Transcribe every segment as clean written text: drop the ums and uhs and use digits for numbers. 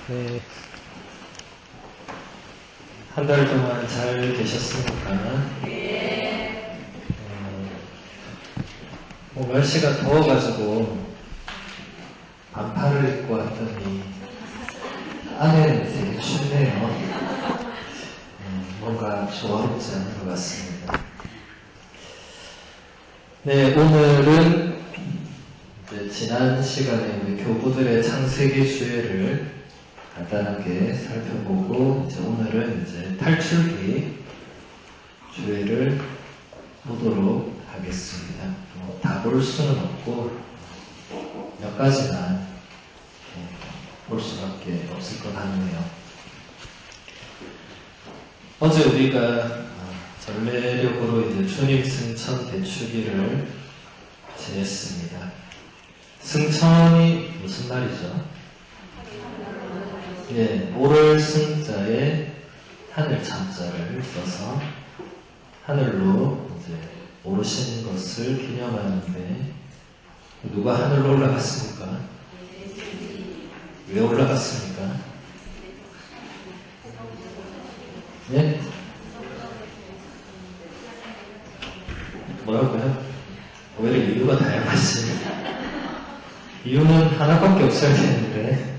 네. 한 달 동안 잘 계셨습니까? 네. 날씨가 더워가지고 반팔을 입고 왔더니 안에는 되게 춥네요. 뭔가 조화롭지 않은 것 같습니다. 네, 오늘은 지난 시간에 우리 교부들의 창세기 주예를 간단하게 살펴보고 오늘은 탈출기 주예를 보도록 하겠습니다. 다 볼 수는 없고 몇 가지만 볼 수밖에 없을 것 같네요. 어제 우리가 전례력으로 주님 승천 대축일을 지냈습니다. 승천이 무슨 말이죠? 오를 승자에 하늘 참자를 써서 하늘로 오르시는 것을 기념하는데, 누가 하늘로 올라갔습니까? 왜 올라갔습니까? 네? 뭐라고요? 오히려 이유가 다양하지. 이유는 하나밖에 없어야 되는데,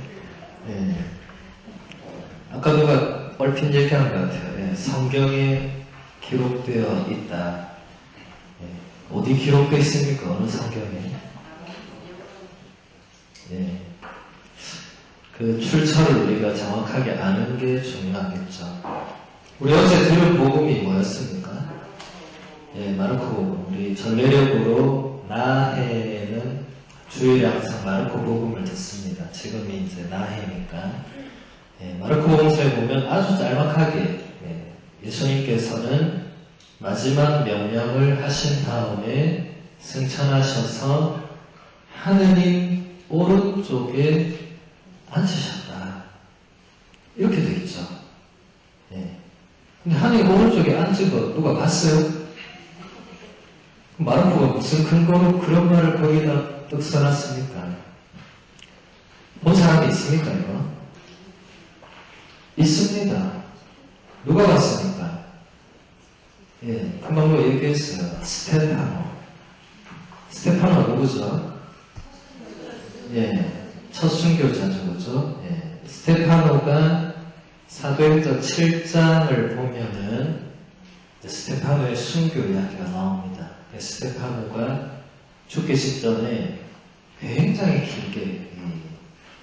아까 누가 얼핏 얘기한 것 같아요. 성경에 기록되어 있다. 어디 기록되어 있습니까? 어느 성경에? 그 출처를 우리가 정확하게 아는 게 중요하겠죠. 우리 어제 들은 복음이 뭐였습니까? 마르코 복음. 우리 전례력으로 나해는 주일에 항상 마르코 복음을 듣습니다. 지금이 나해니까. 마르코 복음서에 보면 아주 짤막하게 예수님께서는 마지막 명령을 하신 다음에 승천하셔서 하느님 오른쪽에 앉으셨다. 이렇게 되어 있죠. 근데 하느님 오른쪽에 앉은 거 누가 봤어요? 마르코가 무슨 근거로 그런 말을 거기다 떡 써놨습니까? 본 사람이 있습니까, 이거? 있습니다. 누가 봤습니까? 금방 뭐 얘기했어요. 스테파노 누구죠? 첫 순교자죠, 그죠? 스테파노가 사도행전 7장을 보면은 스테파노의 순교 이야기가 나옵니다. 스테파노가 죽기 직전에 굉장히 길게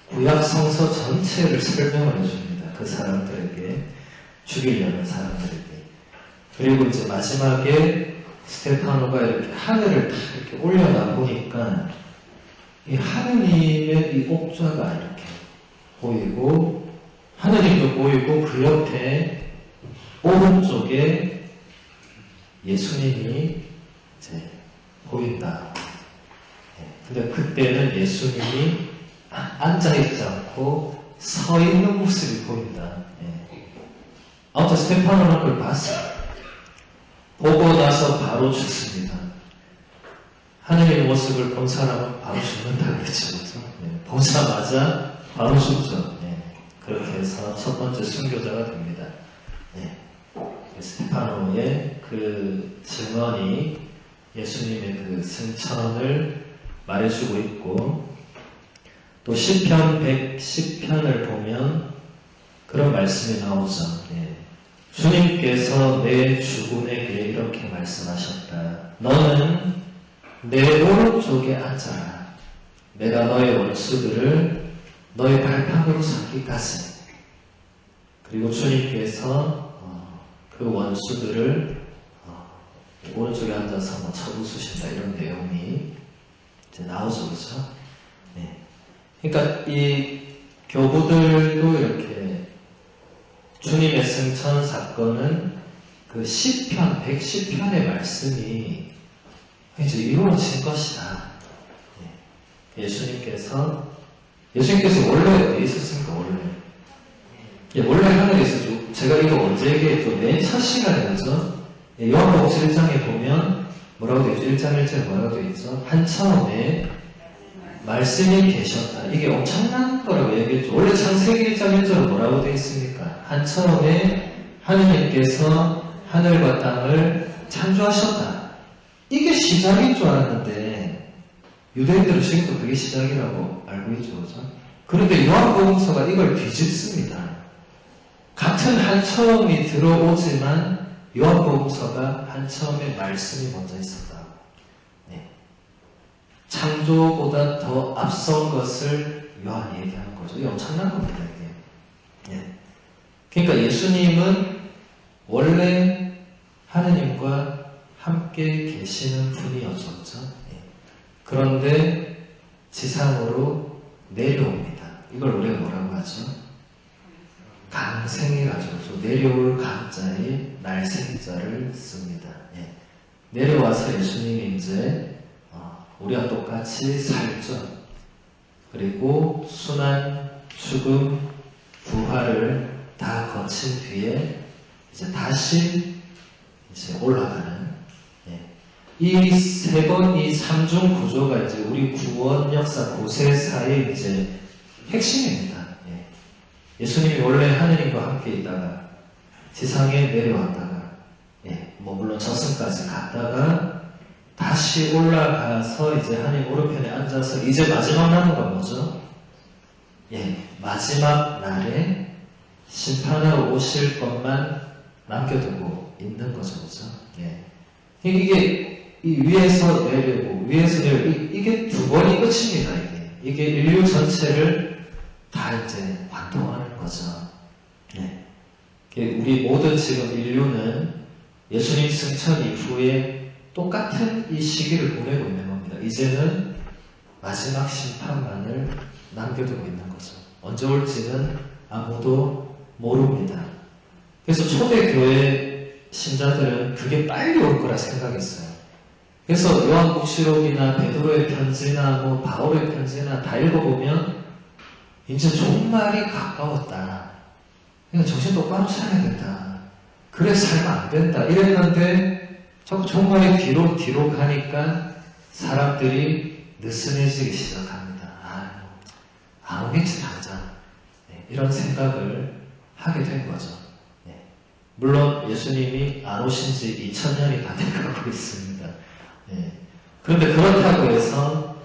구약 성서 전체를 설명을 해줍니다. 그 사람들에게, 죽이려는 사람들에게. 그리고 마지막에 스테파노가 이렇게 하늘을 다 이렇게 올려다 보니까 이 하느님의 이 옥좌가 이렇게 보이고, 하느님도 보이고, 그 옆에 오른쪽에 예수님이 보인다. 근데 그때는 예수님이 앉아있지 않고 서 있는 모습이 보인다. 아무튼 스테파노는 그걸 봤어요. 보고 나서 바로 죽습니다. 하느님의 모습을 본 사람은 바로 죽는다 그랬죠. 보자마자 바로 죽죠. 그렇게 해서 첫 번째 순교자가 됩니다. 스테파노의 그 증언이 예수님의 그 승천을 말해주고 있고, 또 시편 110편을 보면 그런 말씀이 나오죠. 주님께서 내 주군에게 이렇게 말씀하셨다. 너는 내 오른쪽에 앉아라. 내가 너의 원수들을 너의 발판으로 삼기까지. 그리고 주님께서 그 원수들을 오른쪽에 앉아서 쳐부수신다, 이런 내용이 나오죠, 그렇죠? 그러니까 이 교부들도 이렇게 주님의 승천 사건은 그 시편 110편의 말씀이 이제 이루어진 것이다. 예수님께서 원래 어디에 있었습니까? 원래 하늘에 있었죠. 제가 이거 언제 얘기했죠? 맨 첫 시간이었죠. 요한복음 1장에 보면 뭐라고 되어 있죠? 1장 1절에 뭐라고 되어 있죠? 한 처음에 말씀이 계셨다. 이게 엄청난 거라고 얘기했죠. 원래 창세기 1장 1절은 뭐라고 되어 있습니까? 한처음에 하느님께서 하늘과 땅을 창조하셨다. 이게 시작인 줄 알았는데 유대인들은 지금도 그게 시작이라고 알고 있죠. 그죠? 그런데 요한복음서가 이걸 뒤집습니다. 같은 한처음이 들어오지만 요한복음서가 한처음에 말씀이 먼저 있었다. 네. 창조보다 더 앞선 것을 요한이 얘기하는 거죠. 이게 엄청난 겁니다. 이게. 네. 그러니까 예수님은 원래 하느님과 함께 계시는 분이었죠. 네. 그런데 지상으로 내려옵니다. 이걸 우리가 뭐라고 하죠? 강생이라죠. 내려올 강자에 날생자를 씁니다. 예. 내려와서 예수님이 이제 우리와 똑같이 살죠. 그리고 순환, 죽음, 부활을 다 거친 뒤에 이제 다시 이제 올라가는 이 세 번, 이 삼중 구조가 이제 우리 구원 역사 고세사의 이제 핵심입니다. 예수님이 원래 하느님과 함께 있다가 지상에 내려왔다가 뭐 물론 저승까지 갔다가 다시 올라가서 이제 하느님 오른편에 앉아서 이제 마지막 남은 건 뭐죠? 마지막 날에 심판하러 오실 것만 남겨두고 있는 거죠. 그죠? 이게 이 위에서 내리고 위에서 내리고 이게 두 번이 끝입니다. 이게 인류 전체를 다 이제 관통하는 거죠. 우리 모든 지금 인류는 예수님 승천 이후에 똑같은 이 시기를 보내고 있는 겁니다. 이제는 마지막 심판만을 남겨두고 있는 거죠. 언제 올지는 아무도 모릅니다. 그래서 초대교회 신자들은 그게 빨리 올 거라 생각했어요. 그래서 요한복시록이나 베드로의 편지나 뭐 바울의 편지나 다 읽어보면 이제 종말이 가까웠다. 그러니까 정신 똑바로 차려야 된다. 그래 살면 안 된다. 이랬는데 자꾸 종말이 뒤로 가니까 사람들이 느슨해지기 시작합니다. 안 오겠지 당장. 이런 생각을 하게 된 거죠. 물론 예수님이 안 오신 지 2000년이 다 돼가고 있습니다. 그런데 그렇다고 해서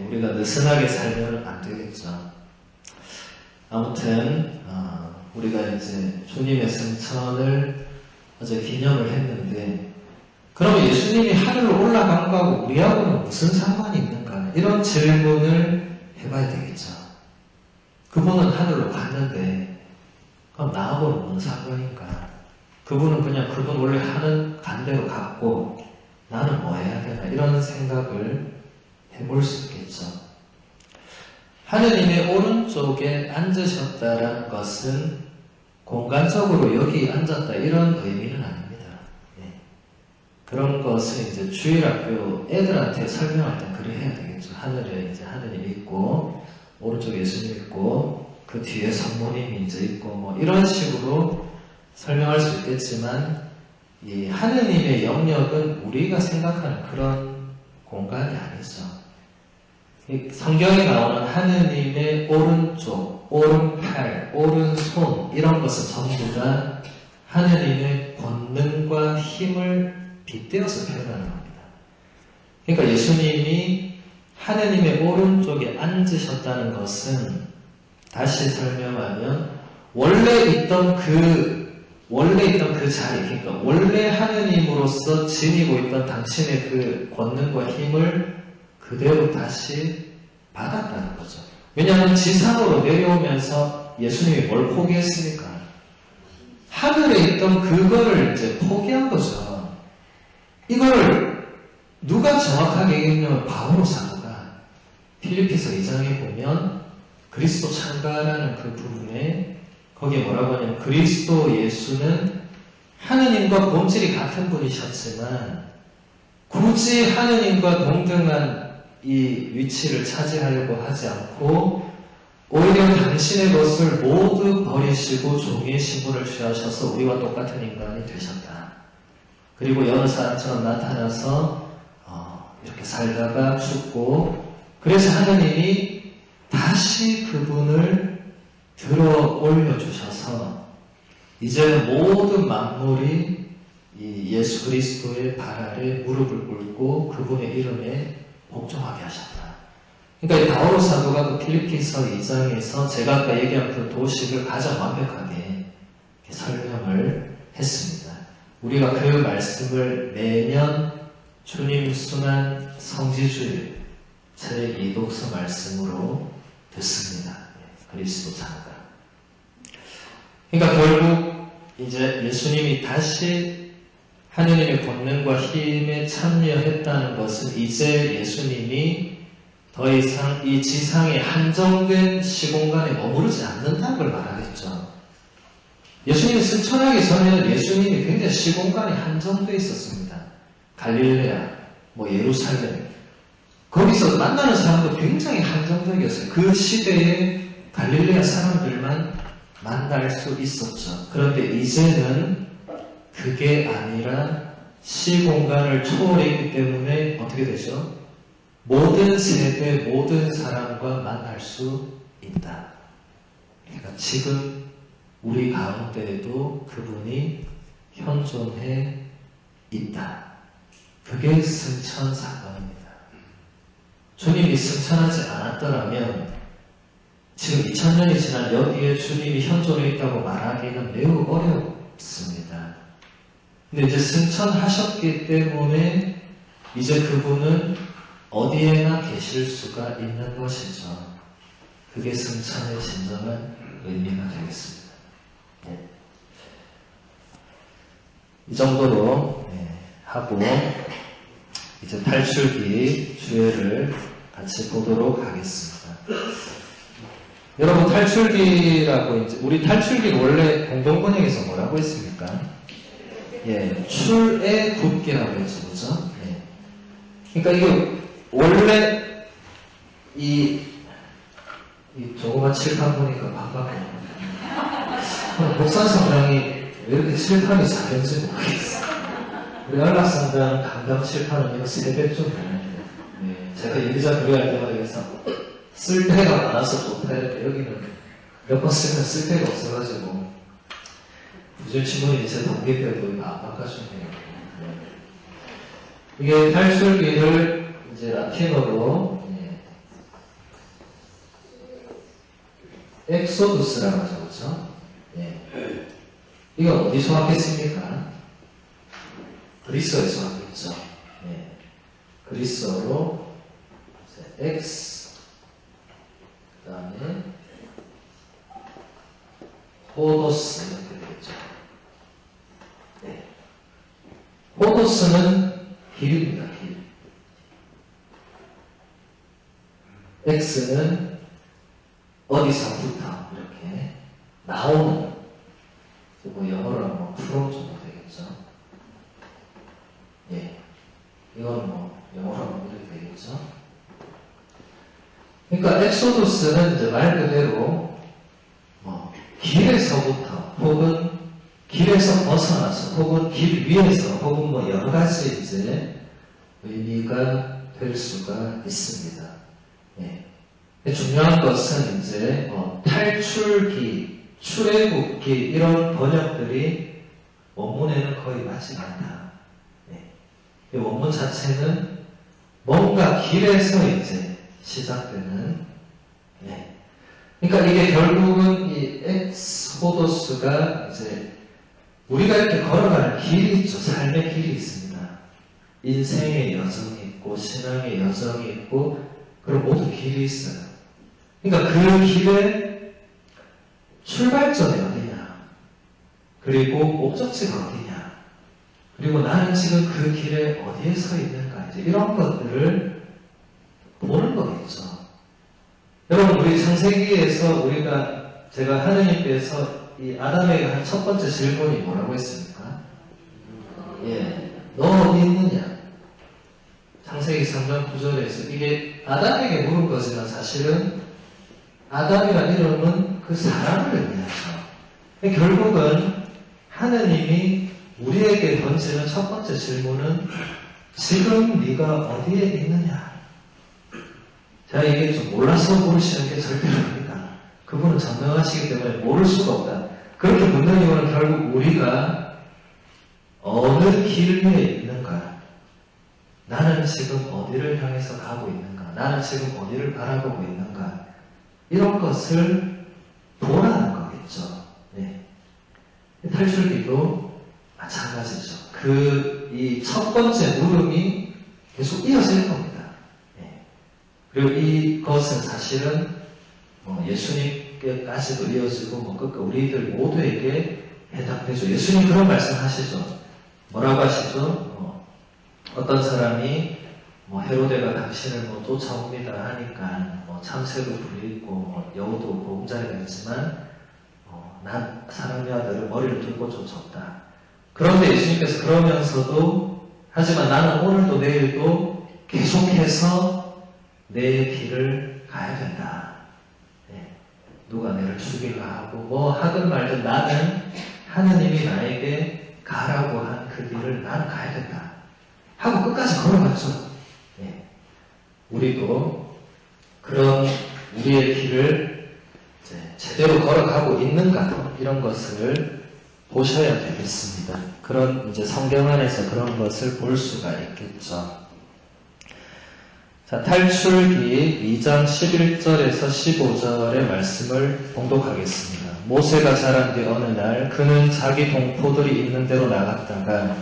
우리가 느슨하게 살면 안 되겠죠. 아무튼 우리가 이제 주님의 승천을 어제 기념을 했는데 그러면 예수님이 하늘로 올라간 거하고 우리하고는 무슨 상관이 있는가? 이런 질문을 해봐야 되겠죠. 그분은 하늘로 갔는데 그럼 나하고는 무슨 상관인가? 그분은 그냥 그분 원래 하는 간대로 갔고 나는 뭐 해야 되나? 이런 생각을 해볼 수 있겠죠. 하느님의 오른쪽에 앉으셨다라는 것은 공간적으로 여기 앉았다 이런 의미는 아닙니다. 그런 것은 이제 주일학교 애들한테 설명할 때 그래 해야 되겠죠. 하늘에 이제 하느님 있고 오른쪽에 예수님 있고 그 뒤에 성모님이 이제 있고 뭐 이런 식으로 설명할 수 있겠지만 이 하느님의 영역은 우리가 생각하는 그런 공간이 아니죠. 성경에 나오는 하느님의 오른쪽, 오른팔, 오른손 이런 것은 전부 다 하느님의 권능과 힘을 빗대어서 표현하는 겁니다. 그러니까 예수님이 하느님의 오른쪽에 앉으셨다는 것은 다시 설명하면 원래 있던 그 자리, 그러니까 원래 하느님으로서 지니고 있던 당신의 그 권능과 힘을 그대로 다시 받았다는 거죠. 왜냐하면 지상으로 내려오면서 예수님이 뭘 포기했습니까? 하늘에 있던 그거를 이제 포기한 거죠. 이걸 누가 정확하게 얘기했냐면 바오로 사도가 필리피서 2장에 보면 그리스도 창가라는 그 부분에 거기에 뭐라고 하냐면 그리스도 예수는 하느님과 본질이 같은 분이셨지만 굳이 하느님과 동등한 이 위치를 차지하려고 하지 않고 오히려 당신의 것을 모두 버리시고 종의 신분을 취하셔서 우리와 똑같은 인간이 되셨다. 그리고 여러 사람처럼 나타나서 이렇게 살다가 죽고 그래서 하나님이 다시 그분을 들어 올려주셔서 이제는 모든 만물이 이 예수 그리스도의 발 아래 무릎을 꿇고 그분의 이름에 복종하게 하셨다. 그러니까 이 바오로 사도가 그 필리핀서 2장에서 제가 아까 얘기한 그 도식을 가장 완벽하게 설명을 했습니다. 우리가 그 말씀을 매년 주님 순환 성지주일 제2독서 말씀으로 듣습니다. 그리스도 장가. 그러니까 결국 이제 예수님이 다시 하느님의 권능과 힘에 참여했다는 것은 이제 예수님이 더 이상 이 지상의 한정된 시공간에 머무르지 않는다는 걸 말하겠죠. 예수님이 승천하기 전에는 예수님이 굉장히 시공간이 한정되어 있었습니다. 갈릴레아, 예루살렘. 거기서 만나는 사람도 굉장히 한정적이었어요. 그 시대에 갈릴레아 사람들만 만날 수 있었죠. 그런데 이제는 그게 아니라 시공간을 초월했기 때문에 어떻게 되죠? 모든 세대, 모든 사람과 만날 수 있다. 그러니까 지금 우리 가운데에도 그분이 현존해 있다. 그게 승천 사건입니다. 주님이 승천하지 않았더라면 지금 2000년이 지난 여기에 주님이 현존해 있다고 말하기는 매우 어렵습니다. 근데 이제 승천하셨기 때문에 이제 그분은 어디에나 계실 수가 있는 것이죠. 그게 승천의 진정한 의미가 되겠습니다. 네. 이 정도로 하고 이제 탈출기 주제를 같이 보도록 하겠습니다. 여러분 탈출기라고 이제 우리 탈출기는 원래 공동번역에서 뭐라고 했습니까? 출애굽기라고 했죠, 그죠? 그러니까 이게 원래 이 조그만 칠판 보니까 반갑네요. 목산성당이 왜 이렇게 칠판이 작은지 모르겠어요. 우리 안락성당 강당 칠판은 이거 3배 좀 되는데 제가 이리자 교회할 때마다 그래서 쓸 데가 많아서 좋다 했는데 여기는 몇 번 쓰면 쓸 데가 없어가지고 부전 친구님이 제 동기 때도 이거 안 바꿔주네요. 이게 탈출기를 이제 라틴어로 엑소두스라고 하죠, 그렇죠? 이건 어디서 왔겠습니까? 그리스어에서 왔겠죠. 그리스어로 엑스 그 다음에 호도스 이렇게 되겠죠. 호도스는 길입니다. 길. X는 어디서부터 이렇게 나오는 영어로 하면 프롬 정도 되겠죠. 이건 영어로 하면 이렇게 되겠죠. 그러니까 엑소두스는 이제 말 그대로 길에서부터 혹은 길에서 벗어나서 혹은 길 위에서 혹은 여러 가지 이제 의미가 될 수가 있습니다. 중요한 것은 이제 탈출기, 출애굽기 이런 번역들이 원문에는 거의 맞지 않다. 이 원문 자체는 뭔가 길에서 이제 시작되는. 그러니까 이게 결국은 이 엑소도스가 이제 우리가 이렇게 걸어가는 길이 있죠. 삶의 길이 있습니다. 인생의 여정이 있고 신앙의 여정이 있고 그런 모든 길이 있어요. 그러니까 그 길의 출발점이 어디냐, 그리고 목적지가 어디냐, 그리고 나는 지금 그 길에 어디에 서 있는가, 이제 이런 것들을 보는 거겠죠. 여러분, 우리 창세기에서 제가 하느님께서 이 아담에게 한 첫 번째 질문이 뭐라고 했습니까? 너 어디 있느냐? 창세기 3장 9절에서 이게 아담에게 물은 거지만 사실은 아담이라는 이름은 그 사람을 의미하죠. 결국은 하느님이 우리에게 던지는 첫 번째 질문은 지금 네가 어디에 있느냐? 제가 이게 좀 몰라서 모르시는 게 절대로 아니다. 그분은 전능하시기 때문에 모를 수가 없다. 그렇게 묻는 이유는 결국 우리가 어느 길 위에 있는가? 나는 지금 어디를 향해서 가고 있는가? 나는 지금 어디를 바라보고 있는가? 이런 것을 보라는 거겠죠. 네. 탈출기도 마찬가지죠. 이 첫 번째 물음이 계속 이어질 겁니다. 네. 그리고 이것은 사실은 예수님께까지도 이어지고 끝까지 우리들 모두에게 해당되죠. 예수님 그런 말씀 하시죠. 뭐라고 하시죠? 어떤 사람이 헤로데가 당신을 쫓아옵니다 하니까 참새도 부리고 여우도 보금자리가 있지만 난 사람의 아들을 머리를 들고 쫓았다. 그런데 예수님께서 그러면서도 하지만 나는 오늘도 내일도 계속해서 내 길을 가야 된다. 네. 누가 내를 죽일라 하고 하든 말든 나는 하느님이 나에게 가라고 한 그 길을 나는 가야 된다. 하고 끝까지 걸어갔죠. 네. 우리도 그런 우리의 길을 제대로 걸어가고 있는가 이런 것을 보셔야 되겠습니다. 그런 이제 성경 안에서 그런 것을 볼 수가 있겠죠. 자, 탈출기 2장 11절에서 15절의 말씀을 봉독하겠습니다. 모세가 자란 뒤 어느 날 그는 자기 동포들이 있는 데로 나갔다가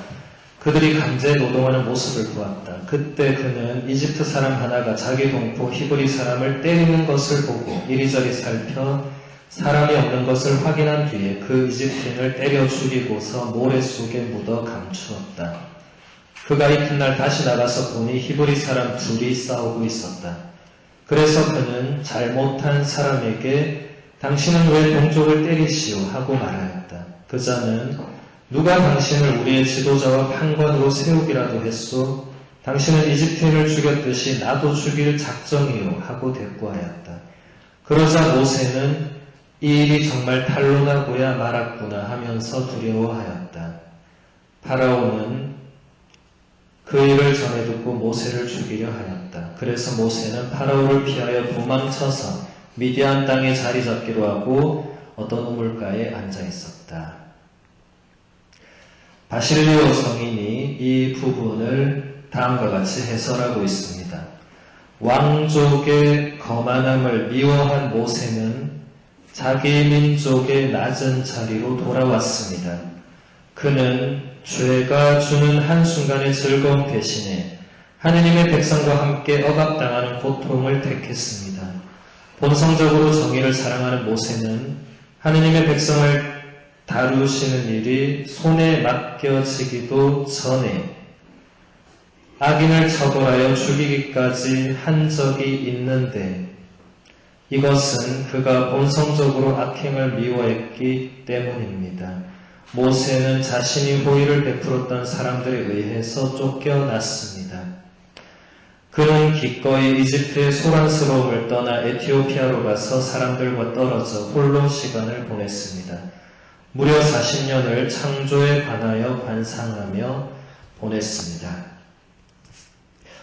그들이 강제 노동하는 모습을 보았다. 그때 그는 이집트 사람 하나가 자기 동포 히브리 사람을 때리는 것을 보고 이리저리 살펴 사람이 없는 것을 확인한 뒤에 그 이집트인을 때려 죽이고서 모래 속에 묻어 감추었다. 그가 이튿날 다시 나가서 보니 히브리 사람 둘이 싸우고 있었다. 그래서 그는 잘못한 사람에게 당신은 왜 동족을 때리시오? 하고 말하였다. 그 자는 누가 당신을 우리의 지도자와 판관으로 세우기라도 했소? 당신은 이집트인을 죽였듯이 나도 죽일 작정이요? 하고 대꾸하였다. 그러자 모세는 이 일이 정말 탄로나고야 말았구나 하면서 두려워하였다. 파라오는 그 일을 전해 듣고 모세를 죽이려 하였다. 그래서 모세는 파라오를 피하여 도망쳐서 미디안 땅에 자리 잡기로 하고 어떤 우물가에 앉아 있었다. 바실리오 성인이 이 부분을 다음과 같이 해설하고 있습니다. 왕족의 거만함을 미워한 모세는 자기 민족의 낮은 자리로 돌아왔습니다. 그는 죄가 주는 한순간의 즐거움 대신에 하느님의 백성과 함께 억압당하는 고통을 택했습니다. 본성적으로 정의를 사랑하는 모세는 하느님의 백성을 다루시는 일이 손에 맡겨지기도 전에 악인을 처벌하여 죽이기까지 한 적이 있는데 이것은 그가 본성적으로 악행을 미워했기 때문입니다. 모세는 자신이 호의를 베풀었던 사람들에 의해서 쫓겨났습니다. 그는 기꺼이 이집트의 소란스러움을 떠나 에티오피아로 가서 사람들과 떨어져 홀로 시간을 보냈습니다. 무려 40년을 창조에 관하여 관상하며 보냈습니다.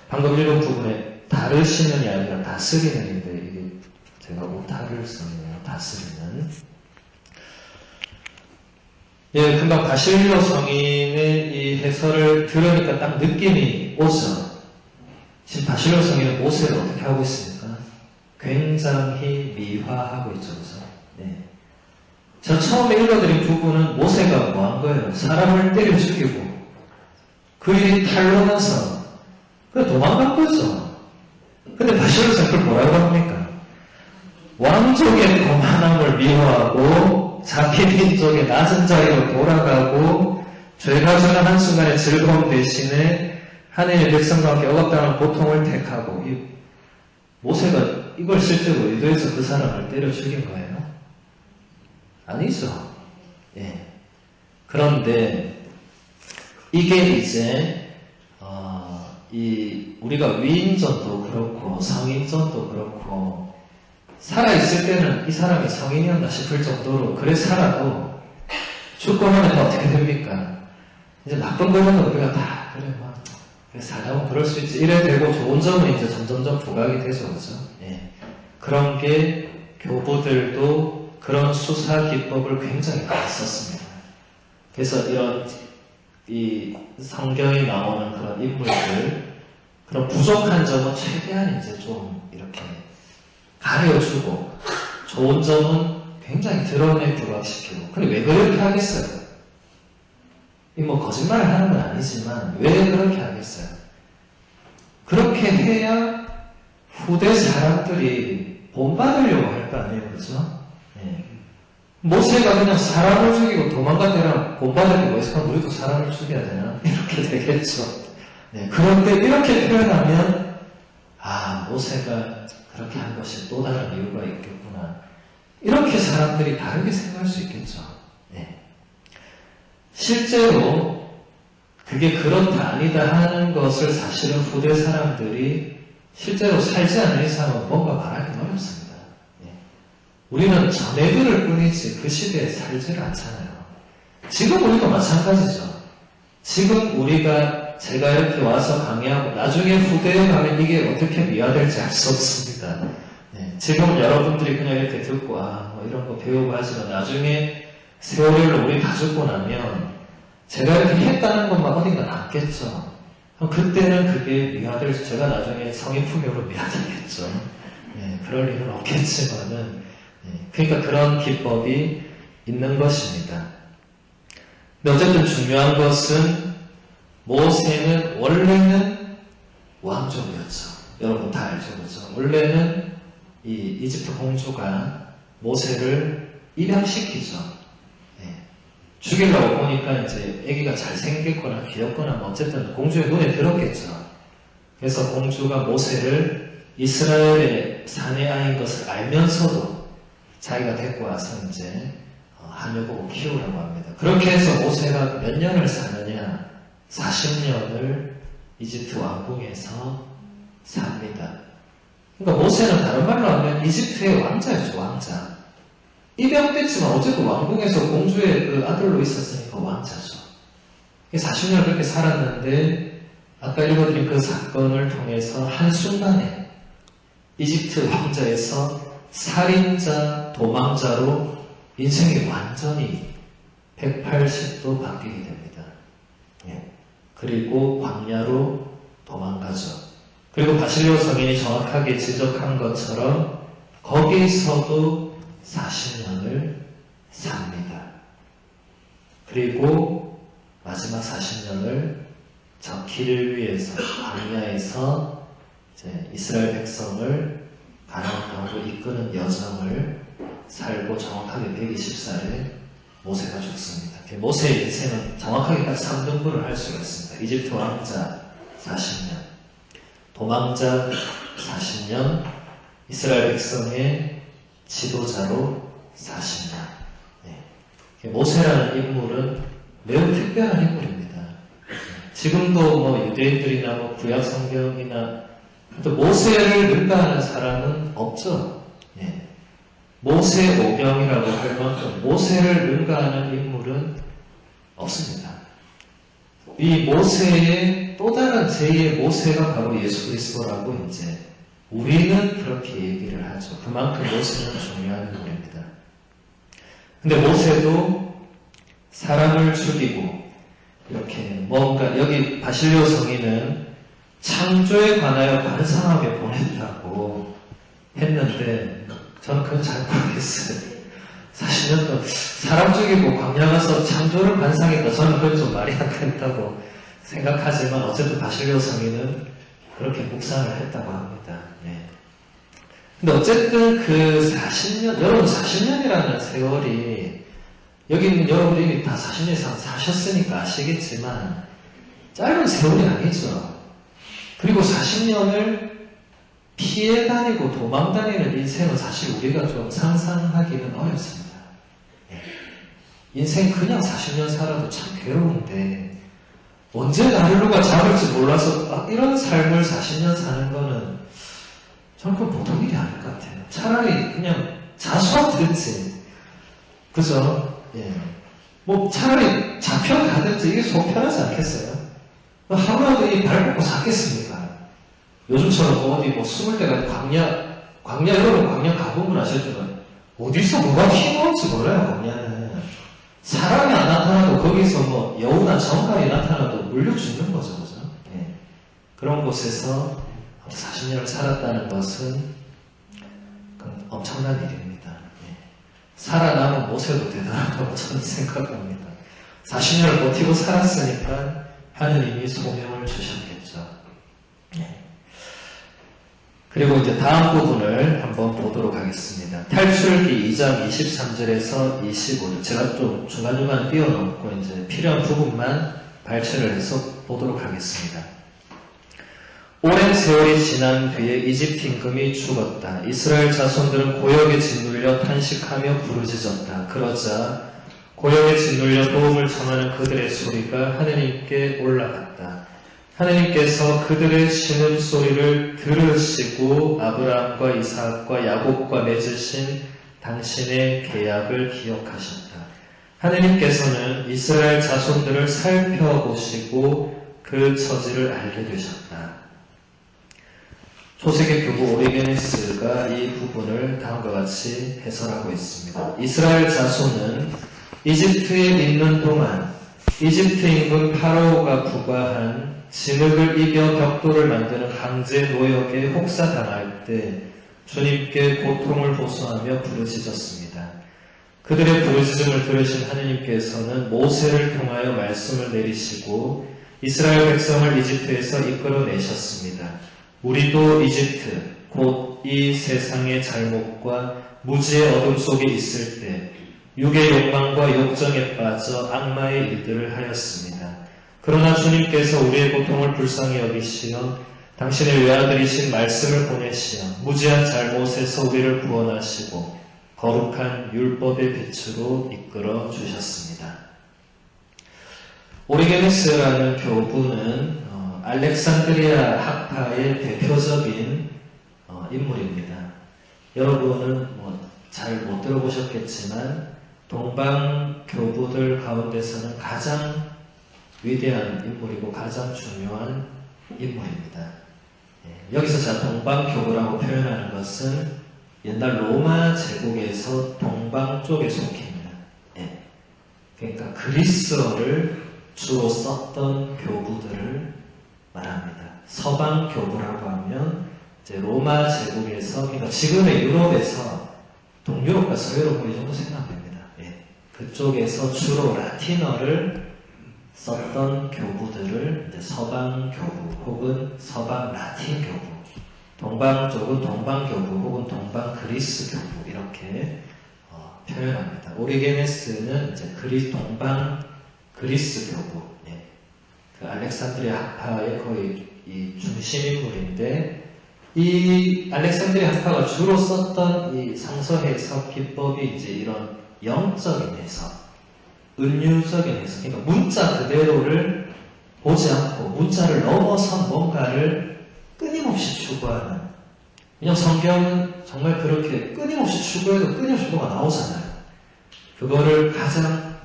방금 읽은 부분에 다르시는이 아니라 다스리는인데 이게 제가 오타를 썼네요. 다스리는. 예, 금방 바실리오 성인의 이 해설을 들으니까 딱 느낌이 오죠. 지금 바실리오 성인은 모세를 어떻게 하고 있습니까? 굉장히 미화하고 있죠. 그죠? 네. 제가 처음에 읽어드린 부분은 모세가 뭐 한 거예요? 사람을 때려 죽이고 그 일이 탄로나서 도망간 거죠. 근데 바실리오 성인은 그걸 뭐라고 합니까? 왕족의 거만함을 미워하고 자기 민족의 낮은 자리로 돌아가고 죄가 주는 한순간의 즐거움 대신에 하느님의 백성과 함께 억압당하는 고통을 택하고 모세가 이걸 실제로 의도해서 그 사람을 때려 죽인 거예요? 아니죠. 예. 그런데 이게 이제 우리가 위인전도 그렇고 성인전도 그렇고 살아있을 때는 이 사람이 성인이었나 싶을 정도로 그래 살아도 죽고 나면 어떻게 됩니까? 이제 나쁜 거는 우리가 다 그래 살다 보면 그럴 수 있지 이래 되고 좋은 점은 이제 점점점 부각이 되죠. 그죠? 예. 그런 게 교부들도 그런 수사 기법을 굉장히 많이 썼습니다. 그래서 이런 이 성경에 나오는 그런 인물들, 그런 부족한 점은 최대한 이제 좀 이렇게 가려주고, 좋은 점은 굉장히 드러내 부각시키고. 근데 왜 그렇게 하겠어요? 이 뭐 거짓말을 하는 건 아니지만 왜 그렇게 하겠어요? 그렇게 해야 후대 사람들이 본받으려고 할 거 아니에요, 그렇죠? 네. 모세가 그냥 사람을 죽이고 도망가더라 본받을 거 있으면 우리도 사람을 죽여야 되나? 이렇게 되겠죠. 네. 그런데 이렇게 표현하면 모세가 그렇게 한 것이 또 다른 이유가 있겠구나. 이렇게 사람들이 다르게 생각할 수 있겠죠. 네. 실제로 그게 그렇다 아니다 하는 것을 사실은 후대 사람들이 실제로 살지 않는 이상은 뭔가 말하기 어렵습니다. 네. 우리는 전해들을 뿐이지 그 시대에 살지를 않잖아요. 지금 우리도 마찬가지죠. 지금 제가 이렇게 와서 강의하고 나중에 후대에 가면 이게 어떻게 미화될지 알 수 없습니다. 네. 지금 여러분들이 그냥 이렇게 듣고 뭐 이런 거 배우고 하지만 나중에 세월일로 우리 다 죽고 나면 제가 이렇게 했다는 것만 어딘가 남겠죠. 그럼 그때는 그게 미화될, 제가 나중에 성인풍요로 미화되겠죠. 네, 그럴 일은 없겠지만은, 그러니까 그런 기법이 있는 것입니다. 근데 어쨌든 중요한 것은 모세는 원래는 왕족이었죠. 여러분 다 알죠, 그렇죠? 원래는 이 이집트 공주가 모세를 입양시키죠. 죽이려고 보니까 이제 아기가 잘생겼거나 귀엽거나 뭐 어쨌든 공주의 눈에 들었겠죠. 그래서 공주가 모세를 이스라엘의 사내아이인 것을 알면서도 자기가 데리고 와서 이제 하녀보고 키우라고 합니다. 그렇게 해서 모세가 몇 년을 사느냐? 40년을 이집트 왕궁에서 삽니다. 그러니까 모세는 다른 말로 하면 이집트의 왕자였죠, 왕자. 입양됐지만 어쨌든 왕궁에서 공주의 그 아들로 있었으니까 왕자죠. 40년을 그렇게 살았는데 아까 읽어드린 그 사건을 통해서 한순간에 이집트 왕자에서 살인자, 도망자로 인생이 완전히 180도 바뀌게 됩니다. 그리고 광야로 도망가죠. 그리고 바실로 성인이 정확하게 지적한 것처럼 거기서도 40년을 삽니다. 그리고 마지막 40년을 저 길을 위해서 광야에서 이제 이스라엘 백성을 가나안 땅으로 이끄는 여정을 살고 정확하게 120살에 모세가 죽습니다. 모세의 인생은 정확하게 딱 3등분을 할 수가 있습니다. 이집트 왕자 40년, 도망자 40년, 이스라엘 백성의 지도자로 40년. 모세라는 인물은 매우 특별한 인물입니다. 지금도 뭐 유대인들이나 뭐 구약 성경이나 또 모세를 능가하는 사람은 없죠. 모세 오경이라고 할 만큼 모세를 능가하는 인물은 없습니다. 이 모세의 또 다른 제2의 모세가 바로 예수 그리스도라고 이제 우리는 그렇게 얘기를 하죠. 그만큼 모세는 중요한 인물입니다. 근데 모세도 사람을 죽이고 이렇게 뭔가 여기 바실료 성인은 창조에 관하여 반성하게 보냈다고 했는데 저는 그건 잘 모르겠어요. 사실은 사람 죽이고 광야 가서 창조를 반성했다. 저는 그건 좀 말이 안 된다고 생각하지만 어쨌든 바실료 성인은 그렇게 묵상을 했다고 합니다. 근데 어쨌든 그 40년, 여러분 40년이라는 세월이 여기는 여러분이 이미 다 40년 이상 사셨으니까 아시겠지만 짧은 세월이 아니죠. 그리고 40년을 피해 다니고 도망 다니는 인생은 사실 우리가 좀 상상하기는 어렵습니다. 인생 그냥 40년 살아도 참 괴로운데 언제 나를 누가 잡을지 몰라서 이런 삶을 40년 사는 거는 저는 그건 보통 일이 아닐 것 같아요. 차라리 그냥 자수하든지, 그죠? 뭐 차라리 잡혀가든지 이게 속 편하지 않겠어요? 하루라도 이 발 뻗고 샀겠습니까? 요즘처럼 어디 뭐 20대가 광야, 여러분 광야 가보면 아셨지만 어디서 뭐가 튀어나올지 몰라요. 광야는 사람이 안 나타나도 거기서 뭐 여우나 정갈이 나타나도 물려 죽는 거죠. 그죠? 예. 그런 곳에서 40년을 살았다는 것은 엄청난 일입니다. 예. 살아남은 모세도 대단하다고 저는 생각합니다. 40년을 버티고 살았으니까 하느님이 소명을 주셨겠죠. 예. 그리고 이제 다음 부분을 한번 보도록 하겠습니다. 탈출기 2장 23절에서 25절. 제가 좀 중간중간 띄워놓고 이제 필요한 부분만 발췌를 해서 보도록 하겠습니다. 오랜 세월이 지난 뒤에 이집트 임금이 죽었다. 이스라엘 자손들은 고역에 짓눌려 탄식하며 부르짖었다. 그러자 고역에 짓눌려 도움을 청하는 그들의 소리가 하느님께 올라갔다. 하느님께서 그들의 신음소리를 들으시고 아브라함과 이삭과 야곱과 맺으신 당신의 계약을 기억하셨다. 하느님께서는 이스라엘 자손들을 살펴보시고 그 처지를 알게 되셨다. 초세계 교부 오리게네스가 이 부분을 다음과 같이 해설하고 있습니다. 이스라엘 자손은 이집트에 있는 동안 이집트 임금 파라오가 부과한 진흙을 이겨 벽돌을 만드는 강제 노역에 혹사당할 때 주님께 고통을 호소하며 부르짖었습니다. 그들의 부르짖음을 들으신 하느님께서는 모세를 통하여 말씀을 내리시고 이스라엘 백성을 이집트에서 이끌어내셨습니다. 우리도 이집트, 곧 이 세상의 잘못과 무지의 어둠 속에 있을 때 육의 욕망과 욕정에 빠져 악마의 일들을 하였습니다. 그러나 주님께서 우리의 고통을 불쌍히 여기시어 당신의 외아들이신 말씀을 보내시어 무지한 잘못에서 우리를 구원하시고 거룩한 율법의 빛으로 이끌어 주셨습니다. 오리게네스라는 교부는 알렉산드리아 학파의 대표적인 인물입니다. 여러분은 잘 못 들어보셨겠지만 동방 교부들 가운데서는 가장 위대한 인물이고 가장 중요한 인물입니다. 여기서 제가 동방 교부라고 표현하는 것은 옛날 로마 제국에서 동방 쪽에 속입니다. 그러니까 그리스어를 주로 썼던 교부들을 말합니다. 서방 교부라고 하면 이제 로마 제국에서, 그러니까 지금의 유럽에서 동유럽과 서유럽 이 정도 생각됩니다. 그쪽에서 주로 라틴어를 썼던 교부들을 이제 서방 교부 혹은 서방 라틴 교부, 동방 쪽은 동방 교부 혹은 동방 그리스 교부 이렇게 표현합니다. 오리게네스는 이제 동방 그리스 교부, 그 알렉산드리아 학파의 거의 이 중심 인물인데, 이 알렉산드리아 학파가 주로 썼던 이 상서 해석 기법이 이제 이런 영적인 해석, 은유적인 해석, 그러니까 문자 그대로를 보지 않고 문자를 넘어선 뭔가를 끊임없이 추구하는. 그냥 성경은 정말 그렇게 끊임없이 추구해도 끊임없이 뭐가 나오잖아요. 그거를 가장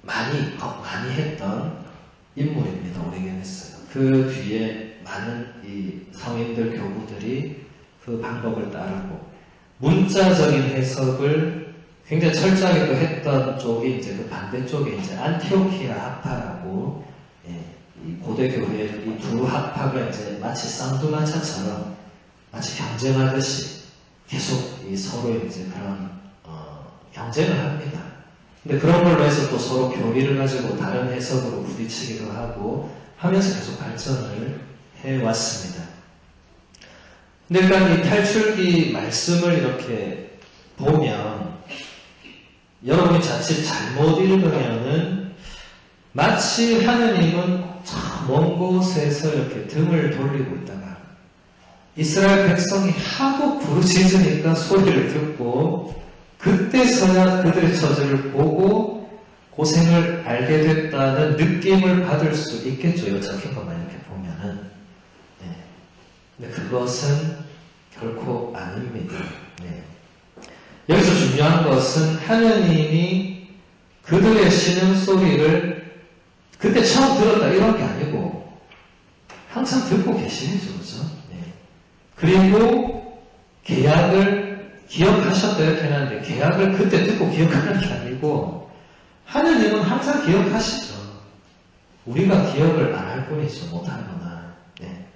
많이 했던 인물입니다. 오리게네스가. 그 뒤에 많은 이 성인들 교부들이 그 방법을 따르고 문자적인 해석을 굉장히 철저하게 또 했던 쪽이 이제 그 반대쪽에 이제 안티오키아 학파라고, 이 고대 교회의 이 두 학파가 이제 마치 쌍두마차처럼 마치 경쟁하듯이 계속 이 서로 이제 그런 경쟁을 합니다. 근데 그런 걸로 해서 또 서로 교리를 가지고 다른 해석으로 부딪히기도 하고 하면서 계속 발전을 해왔습니다. 근데 일단 이 탈출기 말씀을 이렇게 보면 여러분이 자칫 잘못 읽으면은 마치 하느님은 저 먼 곳에서 이렇게 등을 돌리고 있다가 이스라엘 백성이 하도 부르짖으니까 소리를 듣고 그때서야 그들의 처지를 보고 고생을 알게 됐다는 느낌을 받을 수 있겠죠. 이 적힌 것만 이렇게 보면은. 근데 그것은 결코 아닙니다. 여기서 중요한 것은 하느님이 그들의 신음소리를 그때 처음 들었다 이런 게 아니고 항상 듣고 계시죠. 그죠? 그리고 계약을 기억하셨다 이렇게 하는데 계약을 그때 듣고 기억하는 게 아니고 하느님은 항상 기억하시죠. 우리가 기억을 안 할 뿐이죠. 못하거나. 네.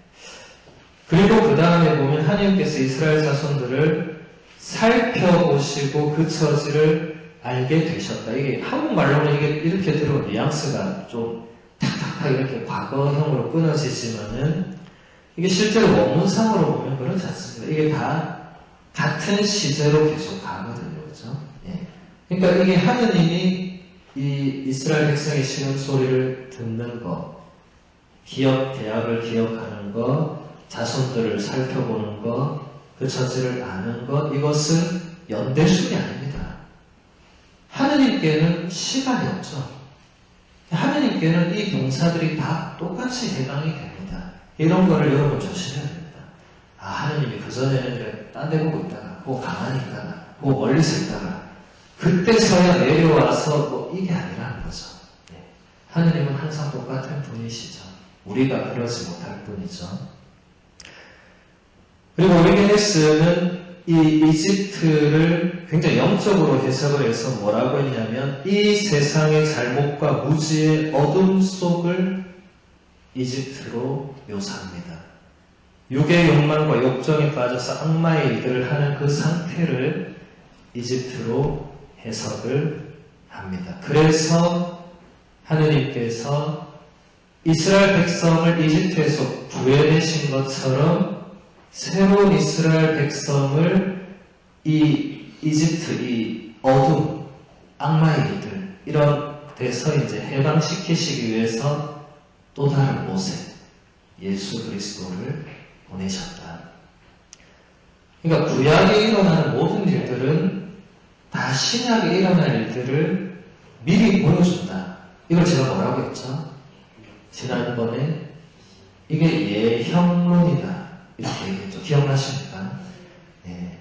그리고 그 다음에 보면 하느님께서 이스라엘 자손들을 살펴보시고 그 처지를 알게 되셨다. 이게 한국말로는 이게 이렇게 들어온 뉘앙스가 좀 탁탁하게 이렇게 과거형으로 끊어지지만은 이게 실제로 원문상으로 보면 그렇지 않습니다. 이게 다 같은 시제로 계속 가거든요. 그죠? 예. 그러니까 이게 하느님이 이 이스라엘 백성의 신음소리를 듣는 것, 계약을 기억하는 것, 자손들을 살펴보는 것, 그 처지를 아는 것, 이것은 연대순이 아닙니다. 하느님께는 시간이 없죠. 하느님께는 이 동사들이 다 똑같이 해당이 됩니다. 이런 거를 여러분 조심해야 됩니다. 아, 하느님이 그전에는 딴 데 보고 있다가, 그 가만히 있다가, 그 멀리서 있다가, 그때서야 내려와서 뭐 이게 아니라는 거죠. 네. 하느님은 항상 똑같은 분이시죠. 우리가 그러지 못할 뿐이죠. 그리고 오리게네스는 이 이집트를 굉장히 영적으로 해석을 해서 뭐라고 했냐면 이 세상의 잘못과 무지의 어둠 속을 이집트로 묘사합니다. 육의 욕망과 욕정에 빠져서 악마의 일들을 하는 그 상태를 이집트로 해석을 합니다. 그래서 하느님께서 이스라엘 백성을 이집트에서 구해내신 것처럼 새로운 이스라엘 백성을 이 이집트, 이 어둠, 악마의 일들 이런 데서 이제 해방시키시기 위해서 또 다른 모세, 예수 그리스도를 보내셨다. 그러니까 구약에 일어나는 모든 일들은 다 신약에 일어날 일들을 미리 보여준다. 이걸 제가 뭐라고 했죠? 지난번에 이게 예형론이다. 이렇게 얘기했죠. 기억나십니까? 네.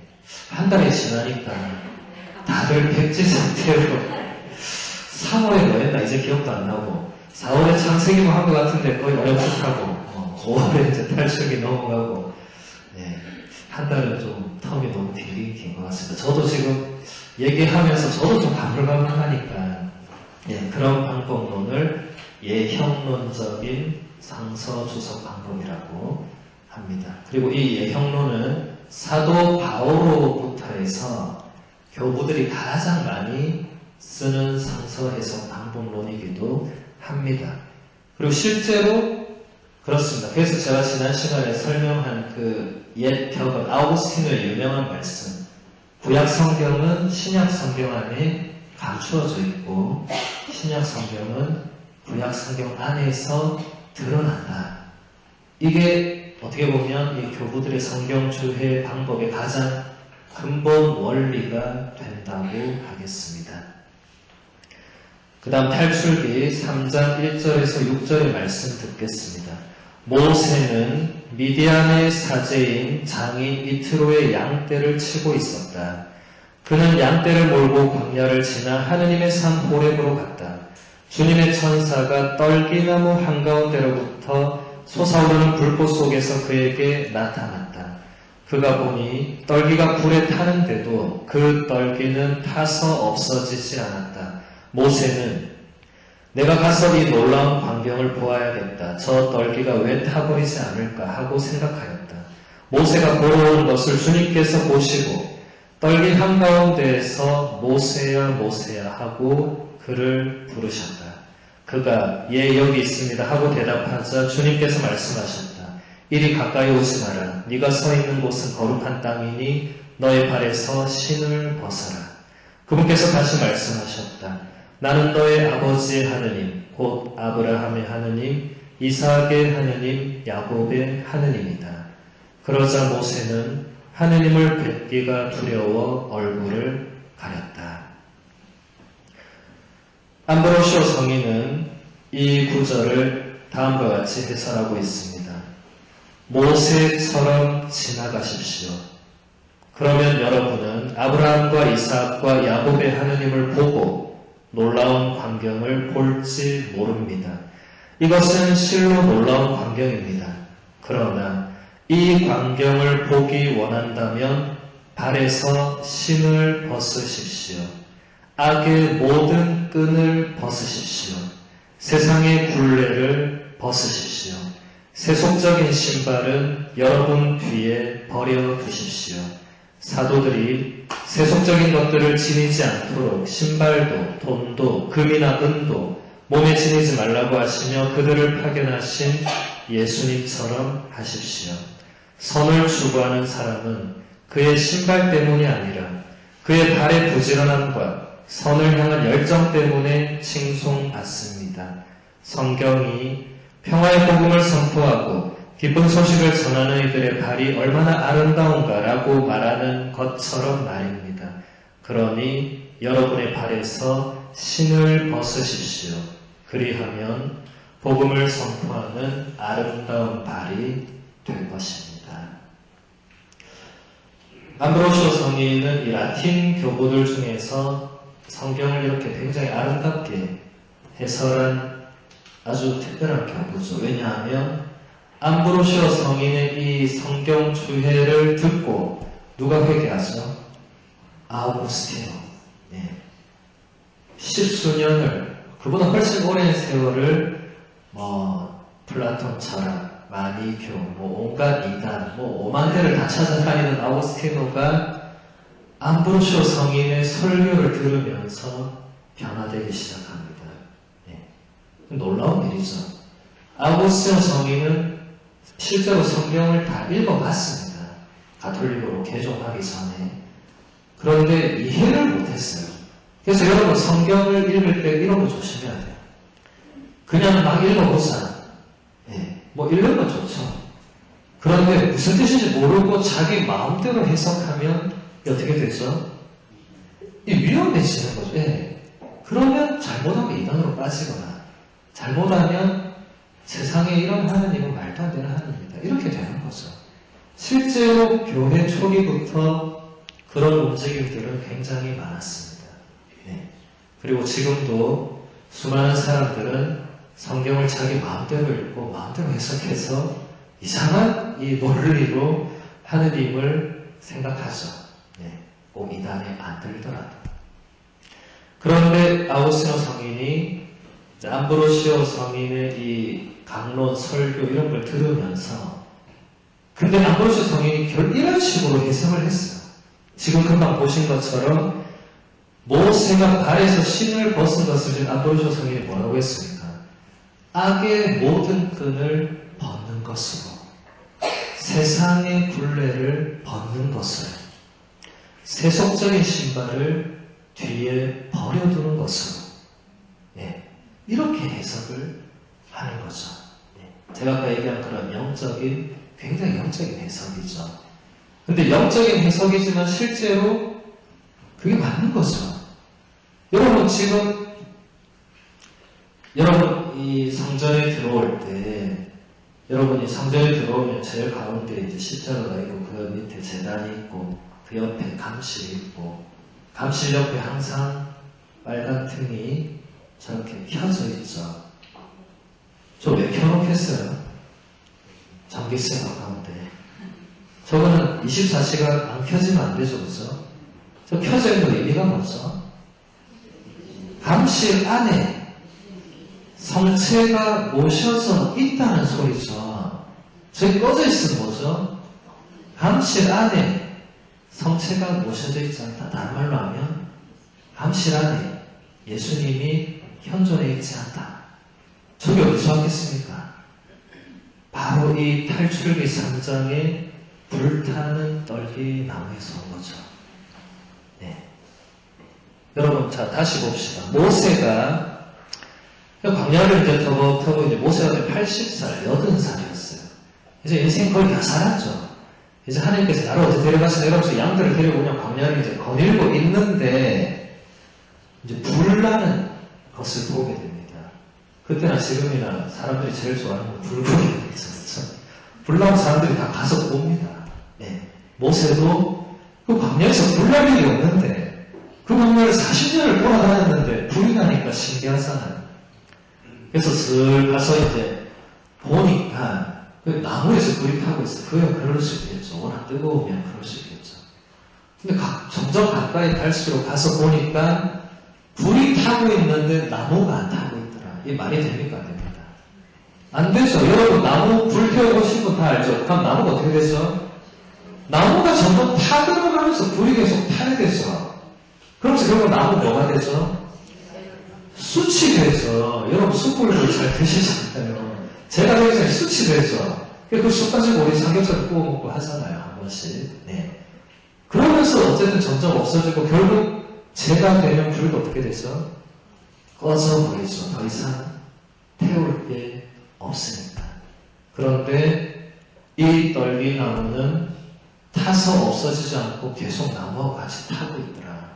한 달이 지나니까 다들 백지 상태로 3월에 뭐 했나 이제 기억도 안 나고 4월에 창세기만 한 것 같은데 거의 어렵습하고 5월에 이제 탈출기 넘어가고 네. 한 달은 좀 텀이 너무 되게 긴 것 같습니다. 저도 지금 얘기하면서 저도 좀 가물가물하니까 예, 그런 방법론을 예형론적인 상서 주석 방법이라고 합니다. 그리고 이 예형론은 사도 바오로부터 해서 교부들이 가장 많이 쓰는 상서 해석 방법론이기도 합니다. 그리고 실제로 그렇습니다. 그래서 제가 지난 시간에 설명한 그 옛 벽은 아우구스틴의 유명한 말씀 구약 성경은 신약 성경 안에 감추어져 있고 신약 성경은 구약 성경 안에서 드러난다. 이게 어떻게 보면 이 교부들의 성경 주해 방법의 가장 근본 원리가 된다고 하겠습니다. 그 다음 탈출기 3장 1절에서 6절의 말씀 듣겠습니다. 모세는 미디안의 사제인 장인 이트로의 양떼를 치고 있었다. 그는 양떼를 몰고 광야를 지나 하느님의 산 호렙으로 갔다. 주님의 천사가 떨기나무 한가운데로부터 솟아오르는 불꽃 속에서 그에게 나타났다. 그가 보니 떨기가 불에 타는데도 그 떨기는 타서 없어지지 않았다. 모세는 내가 가서 이 놀라운 광경을 보아야겠다. 저 떨기가 왜 타버리지 않을까 하고 생각하였다. 모세가 보러 온 것을 주님께서 보시고 떨기 한가운데에서 모세야 모세야 하고 그를 부르셨다. 그가 예 여기 있습니다 하고 대답하자 주님께서 말씀하셨다. 이리 가까이 오지 마라. 네가 서 있는 곳은 거룩한 땅이니 너의 발에서 신을 벗어라. 그분께서 다시 말씀하셨다. 나는 너의 아버지의 하느님 곧 아브라함의 하느님 이삭의 하느님 야곱의 하느님이다. 그러자 모세는 하느님을 뵙기가 두려워 얼굴을 가렸다. 암브로시오 성인은 이 구절을 다음과 같이 해설하고 있습니다. 모세처럼 지나가십시오. 그러면 여러분은 아브라함과 이삭과 야곱의 하느님을 보고 놀라운 광경을 볼지 모릅니다. 이것은 실로 놀라운 광경입니다. 그러나 이 광경을 보기 원한다면 발에서 신을 벗으십시오. 악의 모든 끈을 벗으십시오. 세상의 굴레를 벗으십시오. 세속적인 신발은 여러분 뒤에 버려두십시오. 사도들이 세속적인 것들을 지니지 않도록 신발도 돈도 금이나 은도 몸에 지니지 말라고 하시며 그들을 파견하신 예수님처럼 하십시오. 선을 추구하는 사람은 그의 신발 때문이 아니라 그의 발의 부지런함과 선을 향한 열정 때문에 칭송받습니다. 성경이 평화의 복음을 선포하고 기쁜 소식을 전하는 이들의 발이 얼마나 아름다운가라고 말하는 것처럼 말입니다. 그러니 여러분의 발에서 신을 벗으십시오. 그리하면 복음을 선포하는 아름다운 발이 될 것입니다. 암브로시오 성인은 이 라틴 교부들 중에서 성경을 이렇게 굉장히 아름답게 해설한 아주 특별한 교부죠. 왜냐하면 암브로시오 성인의 이 성경 주해를 듣고 누가 회개하죠? 아우구스티노. 네. 십수년을, 그보다 훨씬 오랜 세월을 플라톤 철학, 마니교, 온갖 이단, 오만 개를 다 찾아다니는 아우구스티노가 암브로시오 성인의 설교를 들으면서 변화되기 시작합니다. 네. 놀라운 일이죠. 아우구스티노 성인은 실제로 성경을 다 읽어봤습니다. 가톨릭으로 개종하기 전에. 그런데 이해를 못했어요. 그래서 여러분 성경을 읽을 때 이런 거 조심해야 돼요. 그냥 막 읽어보자. 네, 읽는 건 좋죠. 그런데 무슨 뜻인지 모르고 자기 마음대로 해석하면 어떻게 되죠? 위험해지는 거죠. 네. 그러면 잘못하면 이단으로 빠지거나 잘못하면 세상에 이런 하느님은 말도 안 되는 하느님이다. 이렇게 되는 거죠. 실제로 교회 초기부터 그런 움직임들은 굉장히 많았습니다. 네. 그리고 지금도 수많은 사람들은 성경을 자기 마음대로 읽고 마음대로 해석해서 이상한 이 논리로 하느님을 생각하죠. 네. 꼭 이단에 안 들더라도. 그런데 아우구스티노 성인이 암브로시오 성인의 이 강론, 설교 이런 걸 들으면서 근데 암브로시오 성인이 이런 식으로 해석을 했어요. 지금 금방 보신 것처럼 모세가 발에서 신을 벗은 것을 지금 암브로시오 성인이 뭐라고 했습니까? 악의 모든 끈을 벗는 것으로 세상의 굴레를 벗는 것으로 세속적인 신발을 뒤에 버려두는 것으로 네. 이렇게 해석을 하는 거죠. 네. 제가 아까 얘기한 그런 영적인, 굉장히 영적인 해석이죠. 근데 영적인 해석이지만 실제로 그게 맞는 거죠. 여러분 지금 여러분 이 성전에 들어올 때 여러분이 성전에 들어오면 제일 가운데 이제 십자가가 있고 그 밑에 제단이 있고 그 옆에 감실이 있고 감실 옆에 항상 빨간 등이 저렇게 켜져 있죠. 저 왜 켜놓겠어요? 전기세가 가운데. 저거는 24시간 안 켜지면 안 되죠, 그죠? 저 켜져 있는 의미가 뭐죠? 감실 안에 성체가 모셔져 있다는 소리죠. 저기 꺼져 있으면 뭐죠? 감실 안에 성체가 모셔져 있지 않다. 다른 말로 하면 감실 안에 예수님이 현존해 있지 않다. 저게 어디서 왔겠습니까? 바로 이 탈출기 3장의 불타는 떨기나무에서 온 거죠. 네. 여러분, 자, 다시 봅시다. 모세가, 광야를 이제 터벅터벅 이제 모세가 80살, 80살이었어요. 이제 인생 거의 다 살았죠. 이제 하나님께서 나를 어디 데려가서 내려가서 양들을 데리고 그냥 광야를 이제 거닐고 있는데, 이제 불나는 것을 보게 됩니다. 그때나 지금이나 사람들이 제일 좋아하는 건 불고기가 있었죠. 불나온 사람들이 다 가서 봅니다. 네. 모세도 그 광야에서 불날 일이 없는데 그 광야를 40년을 돌아다녔는데 불이 나니까 신기하잖아요. 그래서 슬 가서 이제 보니까 그 나무에서 불이 타고 있어. 그야 그럴 수 있겠죠. 워낙 뜨거우면 그럴 수 있겠죠. 근데 점점 가까이 갈수록 가서 보니까 불이 타고 있는데 나무가 안 타고 있더라. 이게 말이 됩니까? 안 됩니까? 안 되죠. 여러분 나무 불 피워보신 분 다 알죠? 그럼 나무가 어떻게 되죠? 나무가 점점 타들어가면서 불이 계속 타야 되죠. 그러면서 결국 나무 뭐가 되죠? 숯이 되죠. 여러분 숯불을 잘 드시잖아요. 제가 여기서 숯이 되죠. 그 숯 가지고 우리 삼겹살 구워 먹고 하잖아요. 한 번씩. 네. 그러면서 어쨌든 점점 없어지고 결국 제가 되면 불도 어떻게 되죠? 꺼져버리죠. 더 이상 태울 게 없으니까. 그런데 이 떨기나무는 타서 없어지지 않고 계속 나무와 같이 타고 있더라.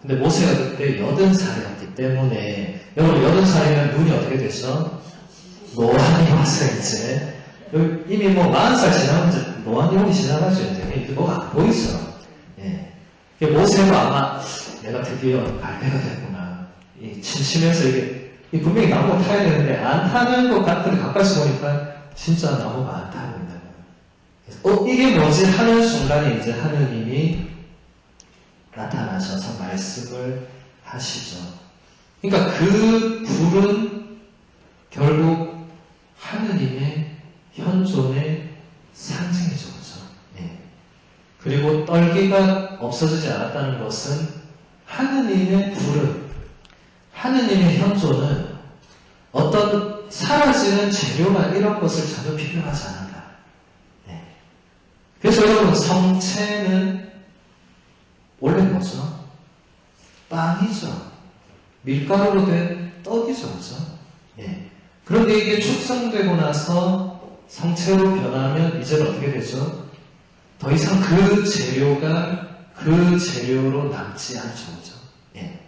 근데 모세가 그때 80살이었기 때문에 여러분 80살이면 눈이 어떻게 되죠? 노안이 와서 이제 이미 뭐 40살 지나면 이제 노안이 지나가죠. 이제 뭐가 안 보이죠. 예. 모세도 아마 내가 드디어 발매가 됐구나. 이 침침해서 이게 분명히 나무가 타야 되는데 안 타는 것 같은데 가까이서 보니까 진짜 나무가 안 타고 있는 거예요. 이게 뭐지 하는 순간에 이제 하느님이 나타나셔서 말씀을 하시죠. 그러니까 그 불은 결국 하느님의 현존의 상징이죠. 그렇죠? 예. 그리고 떨기가 없어지지 않았다는 것은 하느님의 불은, 하느님의 현존은 어떤 사라지는 재료나 이런 것을 전혀 필요하지 않았다. 예. 그래서 여러분 성체는 원래 뭐죠? 빵이죠. 밀가루로 된 떡이죠. 그죠? 예. 그런데 이게 축성되고 나서 성체로 변하면 이제는 어떻게 되죠? 더 이상 그 재료가 그 재료로 남지 않죠. 그죠? 예.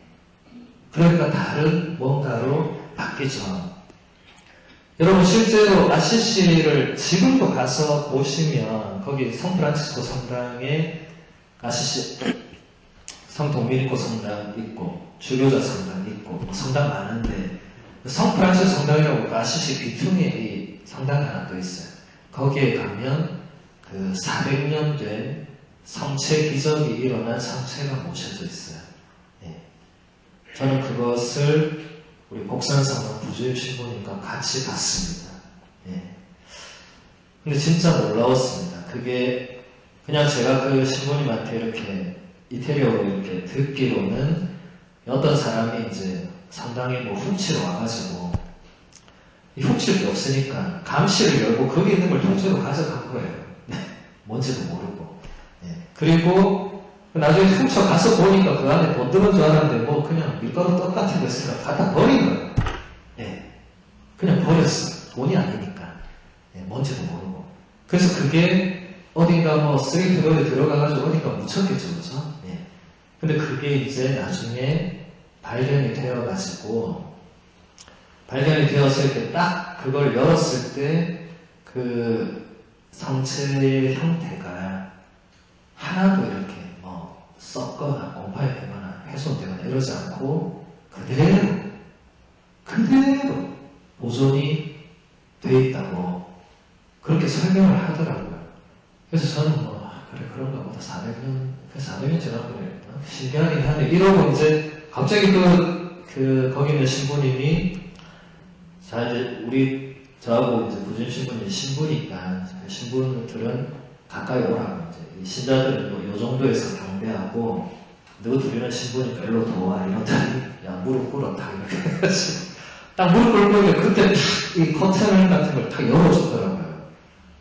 그러니까 다른 뭔가로 바뀌죠. 여러분 실제로 아시시를 지금도 가서 보시면 거기 성프란치스코 성당에 아시시 성 도미니코 성당 있고 주교자 성당 있고 뭐 성당 많은데 성프란치스코 성당이라고 아시시 귀퉁이에 이 성당이 하나 또 있어요. 거기에 가면 그 400년 된 성체 기적이 일어난 성체가 모셔져 있어요. 예. 저는 그것을 우리 복산성당 부주일 신부님과 같이 봤습니다. 예. 근데 진짜 놀라웠습니다. 그게 그냥 제가 그 신부님한테 이렇게 이태리어로 이렇게 듣기로는 어떤 사람이 이제 성당에 뭐 훔치러 와가지고 훔칠 게 없으니까 감시를 열고 거기 있는 걸 통째로 가져간 거예요. 뭔지도 모르고. 예. 그리고 나중에 훔쳐 가서 보니까 그 안에 돈 들은 줄 알았는데 뭐 그냥 밀가루 떡 같은 거 있으니까 갖다 버린 거예요. 예. 그냥 버렸어. 돈이 아니니까. 예. 뭔지도 모르고. 그래서 그게 어딘가 뭐 쓰레기 통에 들어가가지고 어딘가 묻혔겠죠. 그죠? 예. 근데 그게 이제 나중에 발견이 되어가지고 발견이 되었을 때 딱 그걸 열었을 때 그 성체의 형태가 하나도 이렇게 뭐 썩거나 공파에 되거나 훼손되거나 이러지 않고 그대로 보존이 돼 있다고 그렇게 설명을 하더라고요. 그래서 저는 뭐 그래 그런가 보다 400년 지나고 신기하긴 한데 이러고 이제 갑자기 거기는 신부님이 자 이제 저하고 이제 부준 신부님이 신부니까 신부들은 가까이 오라고 이제 신자들은 요 정도에서 경배하고 너 둘이는 신부니까 일로 더 와 이러더니 야 무릎 꿇었다 이렇게 해가지고 딱 무릎 꿇고 있는데 그때 이 커튼 같은 걸 딱 열어줬더라고요.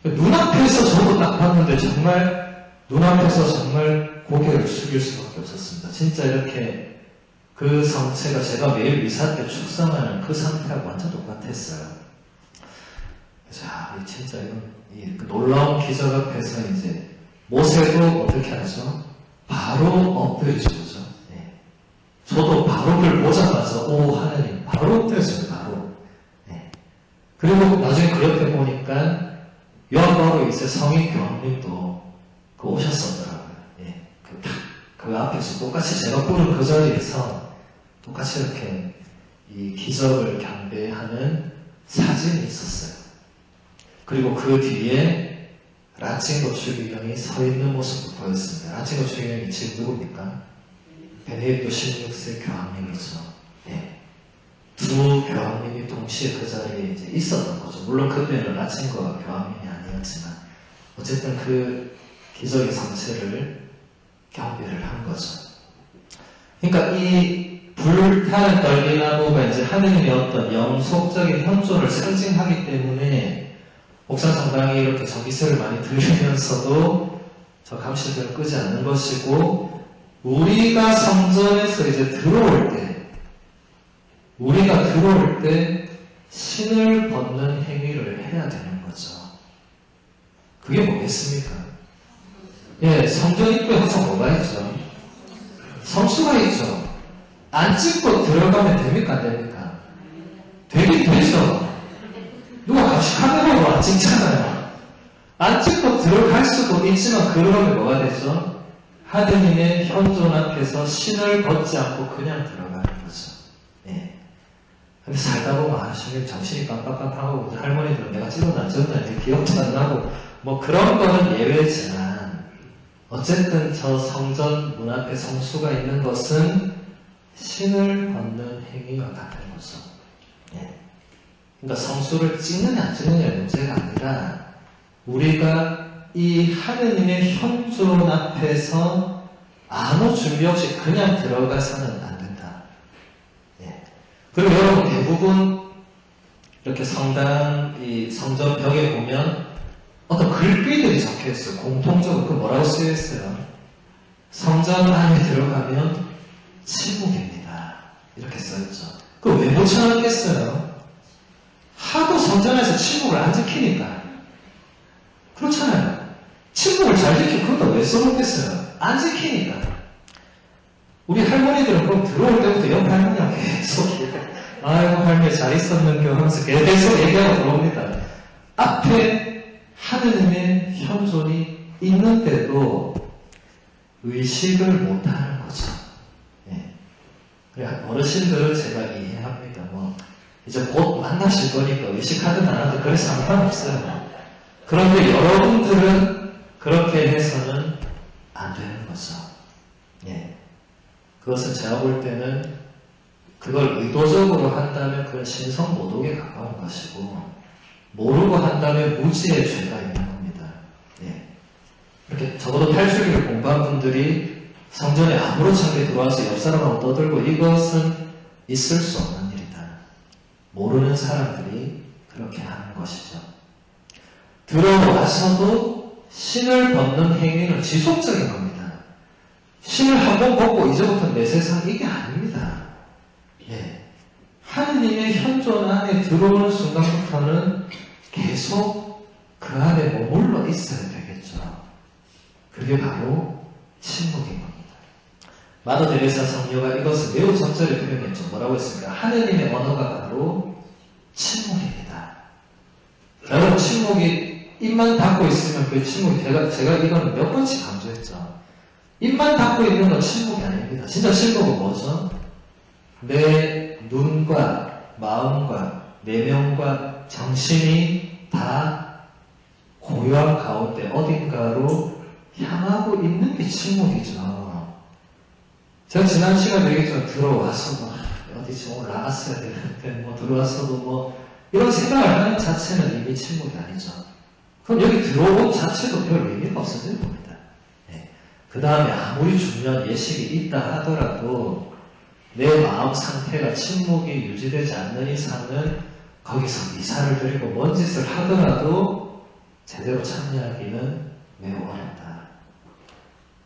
눈앞에서 저도 딱 봤는데 정말 눈앞에서 정말 고개를 숙일 수밖에 없었습니다. 진짜 이렇게 그 성체가 제가 매일 미사 때 축성하는 그 상태하고 완전 똑같았어요. 그래서 진짜 이건 그 놀라운 기적 앞에서 이제 모세도 어떻게 하죠? 바로 엎드리죠. 그죠? 네. 저도 바로 그걸 보자마자 오 하나님 바로 엎드렸어요. 바로. 네. 그리고 나중에 그 옆에 보니까 요한바로 이제 성인 교황님도 그 오셨었더라고요. 예. 그 앞에서 똑같이 제가 부른 그 자리에서 똑같이 이렇게 이 기적을 경배하는 사진이 있었어요. 그리고 그 뒤에 라칭고 추기경이 서 있는 모습도 보였습니다. 라칭고 추기경이 지금 누굽니까? 베네딕토 16세 교황님이죠. 네. 두 교황님이 동시에 그 자리에 이제 있었던 거죠. 물론 그때는 라칭고가 교황님이 아니었지만 어쨌든 그 기적의 성체를 경배를 한 거죠. 그러니까 이 불타는 떨기나무가 이제 하느님의 어떤 영속적인 현존을 상징하기 때문에 옥산성당이 이렇게 전기세를 많이 들이면서도 저 감시들을 끄지 않는 것이고, 우리가 성전에서 이제 들어올 때 신을 벗는 행위를 해야 되는 거죠. 그게 뭐겠습니까? 예, 성전 입구에 항상 뭐가 있죠? 성수가 있죠. 안 찍고 들어가면 됩니까? 안 됩니까? 되긴 되죠. 누가 같이 카메라로 안 찍잖아요. 안 찍고 들어갈 수도 있지만 그러면 뭐가 되죠? 하느님의 현존 앞에서 신을 벗지 않고 그냥 들어가는 거죠. 예. 근데 살다 보면 주님 정신이 깜빡깜빡하고 할머니들은 내가 찍었나 안 찍었나 이렇게 기억도 안 나고 뭐 그런 거는 예외지만 어쨌든 저 성전 문 앞에 성수가 있는 것은 신을 벗는 행위와 같은 거죠. 예. 그러니까 성수를 찍느냐 안 찍느냐의 문제가 아니라 우리가 이 하느님의 현존 앞에서 아무 준비 없이 그냥 들어가서는 안 된다. 예. 그리고 여러분 대부분 이렇게 성당 이 성전 벽에 보면 어떤 글귀들이 적혀있어요. 공통적으로 그 뭐라고 쓰여있어요? 성전 안에 들어가면 침묵입니다. 이렇게 써있죠. 그걸 왜 못 참았겠어요? 하도 성전에서 침묵을 안 지키니까. 그렇잖아요. 침묵을 잘 지키고 그것도 왜 써놓겠어요? 안 지키니까. 우리 할머니들은 그럼 들어올 때부터 옆 할머니랑 계속 아이고 할머니 잘 있었는겨 하면서 계속 얘기하고 들어옵니다. 앞에 하느님의 현존이 있는데도 의식을 못하는 거죠. 예. 어르신들은 제가 이해합니다. 뭐 이제 곧 만나실 거니까 의식하든 안 하든 그래 상관없어요. 그런데 여러분들은 그렇게 해서는 안 되는 거죠. 예. 그것은 제가 볼 때는 그걸 의도적으로 한다면 그건 신성모독에 가까운 것이고 모르고 한다면 무지의 죄가 있는 겁니다. 예. 이렇게 적어도 탈출기를 공부한 분들이 성전에 아무렇지 않게 들어와서 옆 사람하고 떠들고 이것은 있을 수 없는 일이다. 모르는 사람들이 그렇게 하는 것이죠. 들어와서도 신을 벗는 행위는 지속적인 겁니다. 신을 한번 벗고 이제부터 내 세상 이게 아닙니다. 예. 하느님의 현존 안에 들어오는 순간부터는 계속 그 안에 머물러 있어야 되겠죠. 그게 바로 침묵인 겁니다. 마더 데레사 성녀가 이것을 매우 적절히 표현했죠. 뭐라고 했습니까? 하느님의 언어가 바로 침묵입니다. 여러분 침묵이 입만 닫고 있으면 그 침묵이 제가 이거는 몇 번씩 강조했죠. 입만 닫고 있는 건 침묵이 아닙니다. 진짜 침묵은 뭐죠? 내 눈과 마음과 내면과 정신이 다 고요한 가운데 어딘가로 향하고 있는 게 침묵이죠. 제가 지난 시간에 얘기했지만 들어와서도 어디지 오늘 나갔어야 되는데 뭐 들어와서도 뭐 이런 생각을 하는 자체는 이미 침묵이 아니죠. 그럼 여기 들어온 자체도 별 의미가 없어질 겁니다. 네. 그 다음에 아무리 중요한 예식이 있다 하더라도 내 마음 상태가 침묵이 유지되지 않는 이상은 거기서 미사를 드리고 뭔 짓을 하더라도 제대로 참여하기는 매우 어렵다.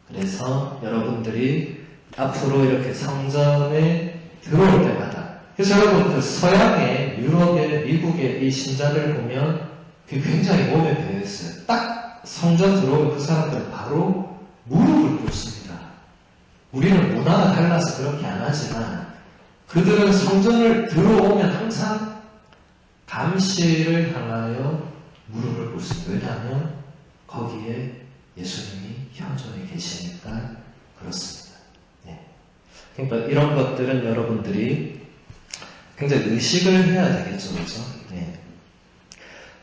그래서 여러분들이 앞으로 이렇게 성전에 들어올 때마다 그래서 여러분 그 서양의 유럽의 미국의 이 신자들을 보면 그게 굉장히 몸에 배어있어요. 딱 성전 들어오면 그 사람들은 바로 무릎을 꿇습니다. 우리는 문화가 달라서 그렇게 안 하지만 그들은 성전을 들어오면 항상 감시를 향하여 무릎을 꿇습니다. 왜냐하면 거기에 예수님이 현존해 계시니까 그렇습니다. 네. 그러니까 이런 것들은 여러분들이 굉장히 의식을 해야 되겠죠. 그렇죠? 네.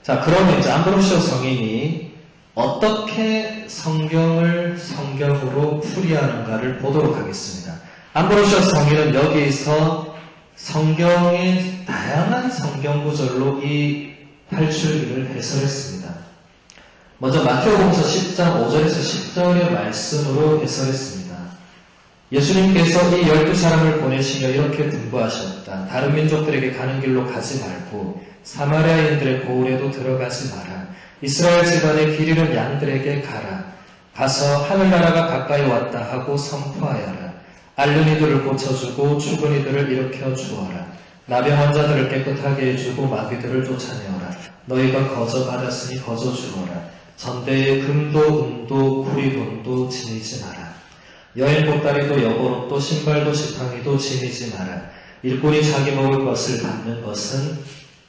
자, 그러면 이제 암브로시오 성인이 어떻게 성경을 성경으로 풀이하는가를 보도록 하겠습니다. 암브로시오 성인은 여기서 성경의 다양한 성경 구절로 이 8출기를 해설했습니다. 먼저 마태복음서 10장 5절에서 10절의 말씀으로 해설했습니다. 예수님께서 이 12사람을 보내시며 이렇게 분부하셨다. 다른 민족들에게 가는 길로 가지 말고 사마리아인들의 고을에도 들어가지 마라. 이스라엘 집안의 길 잃은 양들에게 가라. 가서 하늘나라가 가까이 왔다 하고 선포하여라. 앓는 이들을 고쳐주고 죽은 이들을 일으켜 주어라. 나병 환자들을 깨끗하게 해주고 마귀들을 쫓아내어라. 너희가 거저 받았으니 거저 주어라. 전대에 금도 은도 구리돈도 지니지 마라. 여인 보따리도 여보옷도 신발도 지팡이도 지니지 마라. 일꾼이 자기 먹을 것을 받는 것은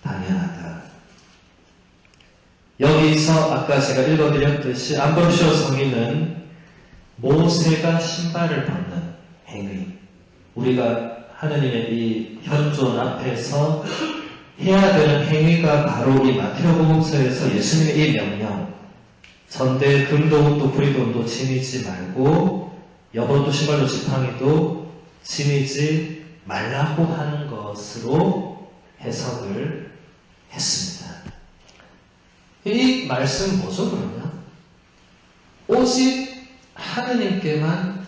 당연하다. 여기서 아까 제가 읽어드렸듯이 암브로시오 성인은 모세가 신발을 벗는 행위, 우리가 하느님의 이 현존 앞에서 해야 되는 행위가 바로 이 마태복음서에서 예수님의 이 명령, 전대 금도 은도 구리돈도 지니지 말고 여보옷도 신발도 지팡이도 지니지 말라고 하는 것으로 해석을 했습니다. 이 말씀 뭐죠 그러면? 오직 하느님께만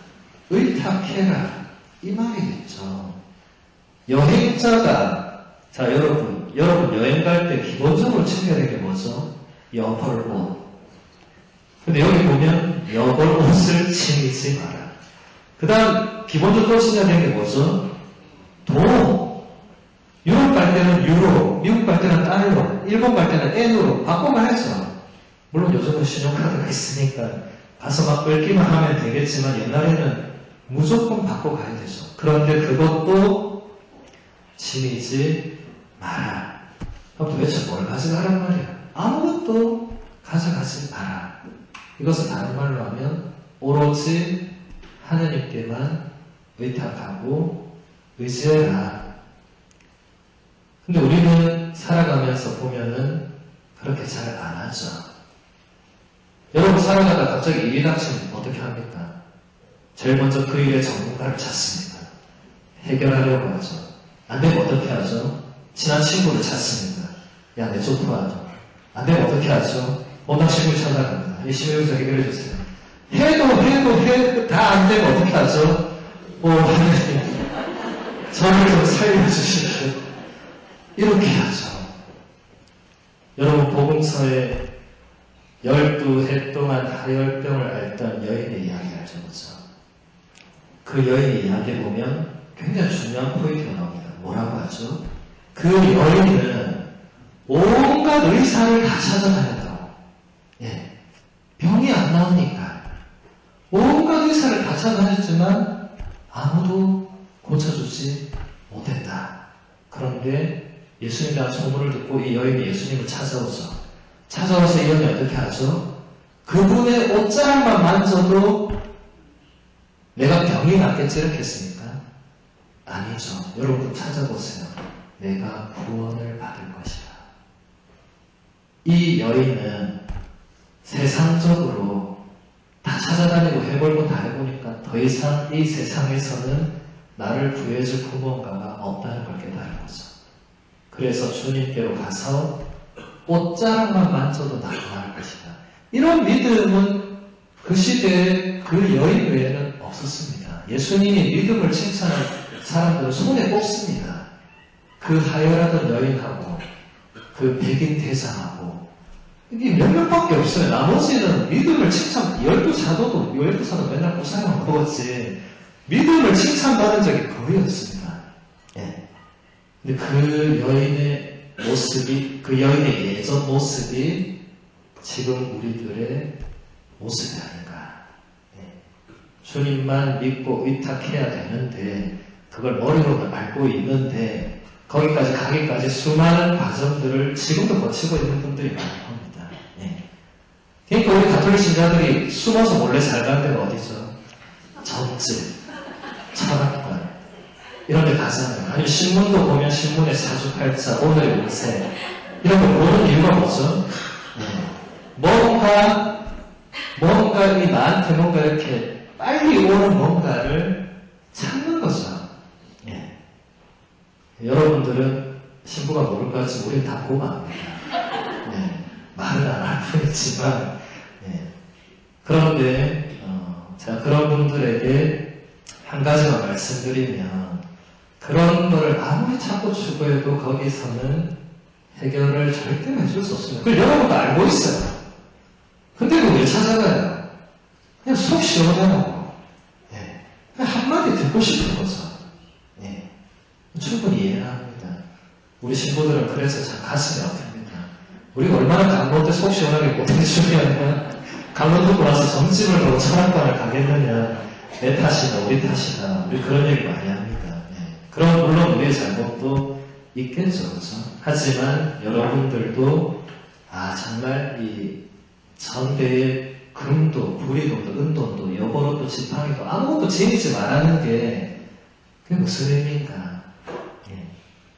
의탁해라 이 말이겠죠. 여행자가 자 여러분 여행 갈 때 기본적으로 챙겨야 되는 게 뭐죠? 여벌옷. 근데 여기 보면 여벌옷을 지니지 마라. 그 다음 기본적으로 챙겨야 되는 게 뭐죠? 돈. 유럽 갈 때는 유로, 미국 갈 때는 달러, 일본 갈 때는 엔으로 바꿔가야죠. 물론 요즘은 신용카드가 있으니까 가서 막 끌기만 하면 되겠지만 옛날에는 무조건 바꿔가야 되죠. 그런데 그것도 지니지 마라. 그럼 도대체 뭘 가져가란 말이야? 아무것도 가져가지 마라. 이것을 다른 말로 하면 오로지 하느님께만 의탁하고 의지해라. 근데 우리는 살아가면서 보면은 그렇게 잘 안 하죠. 여러분 살아가다 갑자기 일이 닥치면 어떻게 합니까? 제일 먼저 그 일의 전문가를 찾습니다. 해결하려고 하죠. 안 되면 어떻게 하죠? 친한 친구를 찾습니다. 야, 내 좀 도와줘. 안 되면 어떻게 하죠? 원당 친구를 찾아갑니다. 이 심리부터 해결해주세요. 해도 다 안 되면 어떻게 하죠? 하느님, 저를 좀 살려주십시오. 이렇게 하죠. 여러분, 복음서에 12해 동안 하열병을 앓던 여인의 이야기 알죠? 그렇죠? 그 여인의 이야기에 보면 굉장히 중요한 포인트가 나옵니다. 뭐라고 하죠? 그 여인은 온갖 의사를 다 찾아다녔다고. 예. 병이 안 나오니까. 온갖 의사를 다 찾아다녔지만 아무도 고쳐주지 못했다. 그런데 예수님에 대한 소문을 듣고 이 여인이 예수님을 찾아오죠. 찾아와서 이 여인이 어떻게 하죠? 그분의 옷자락만 만져도 내가 병이 낫겠지 이렇게 했습니까? 아니죠. 여러분 찾아보세요. 내가 구원을 받을 것이다. 이 여인은 세상적으로 다 찾아다니고 해볼고 다 해보니까 더 이상 이 세상에서는 나를 구해줄 무언가가 없다는 걸 깨달은 거죠. 그래서 주님께로 가서 옷자락만 만져도 나가 나을 것이다. 이런 믿음은 그 시대에 그 여인 외에는 없었습니다. 예수님이 믿음을 칭찬한 사람들은 손에 꼽습니다. 그 하혈하던 여인하고 그 백인 대장하고 이게 몇몇밖에 없어요. 나머지는 믿음을 칭찬, 12사도는 맨날 고사만 먹었지 믿음을 칭찬받은 적이 거의 없습니다. 예. 근데 그 여인의 모습이, 그 여인의 예전 모습이 지금 우리들의 모습이 아닌가. 예. 주님만 믿고 의탁해야 되는데 그걸 머리로는 알고 있는데 거기까지 가기까지 수많은 과정들을 지금도 거치고 있는 분들이 많을 겁니다. 예. 그러니까 우리 가톨릭 신자들이 숨어서 몰래 살가는 데가 어디죠? 점집, 철학관 이런 데 가잖아요. 아니면 신문도 보면 신문에 사주팔자, 오늘의 운세 이런 걸 보는 이유가 뭐죠? 뭔가 이 나한테 뭔가 이렇게 빨리 오는 뭔가를 찾는 거죠. 여러분들은 신부가 모를까 할지 우린 다 보고 압니다. 말은 안 할 뿐이지만 그런데 제가 그런 분들에게 한 가지만 말씀드리면 그런 거를 아무리 찾고 추구해도 거기서는 해결을 절대로 해줄 수 없습니다. 그걸 여러분도 알고 있어요. 근데 그걸 왜 찾아가요? 그냥 속 시원하고 그냥 한마디 듣고 싶은 거죠. 충분히 이해를 합니다. 우리 신부들은 그래서 참 가슴이 아픕니다. 우리가 얼마나 강론 때 속 시원하게 못해주면 강론 듣고 나서 점집을 보고 철학관을 가겠느냐, 내 탓이다, 우리 탓이다, 우리 그런 얘기 많이 합니다. 그럼 물론 우리의 잘못도 있겠죠, 그렇죠? 하지만 여러분들도 정말 이 전대의 금도, 부리금도, 은돈도, 여보로도, 지팡이도 아무것도 지니지 말라는 게 그게 무슨 의미인가?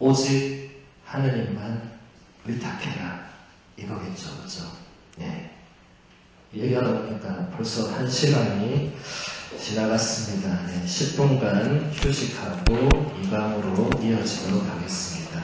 오직 하느님만 의탁해라 이거겠죠, 그렇죠? 얘기하다 보니까 벌써 1시간이 지나갔습니다. 10분간 휴식하고 2강으로 이어지도록 하겠습니다.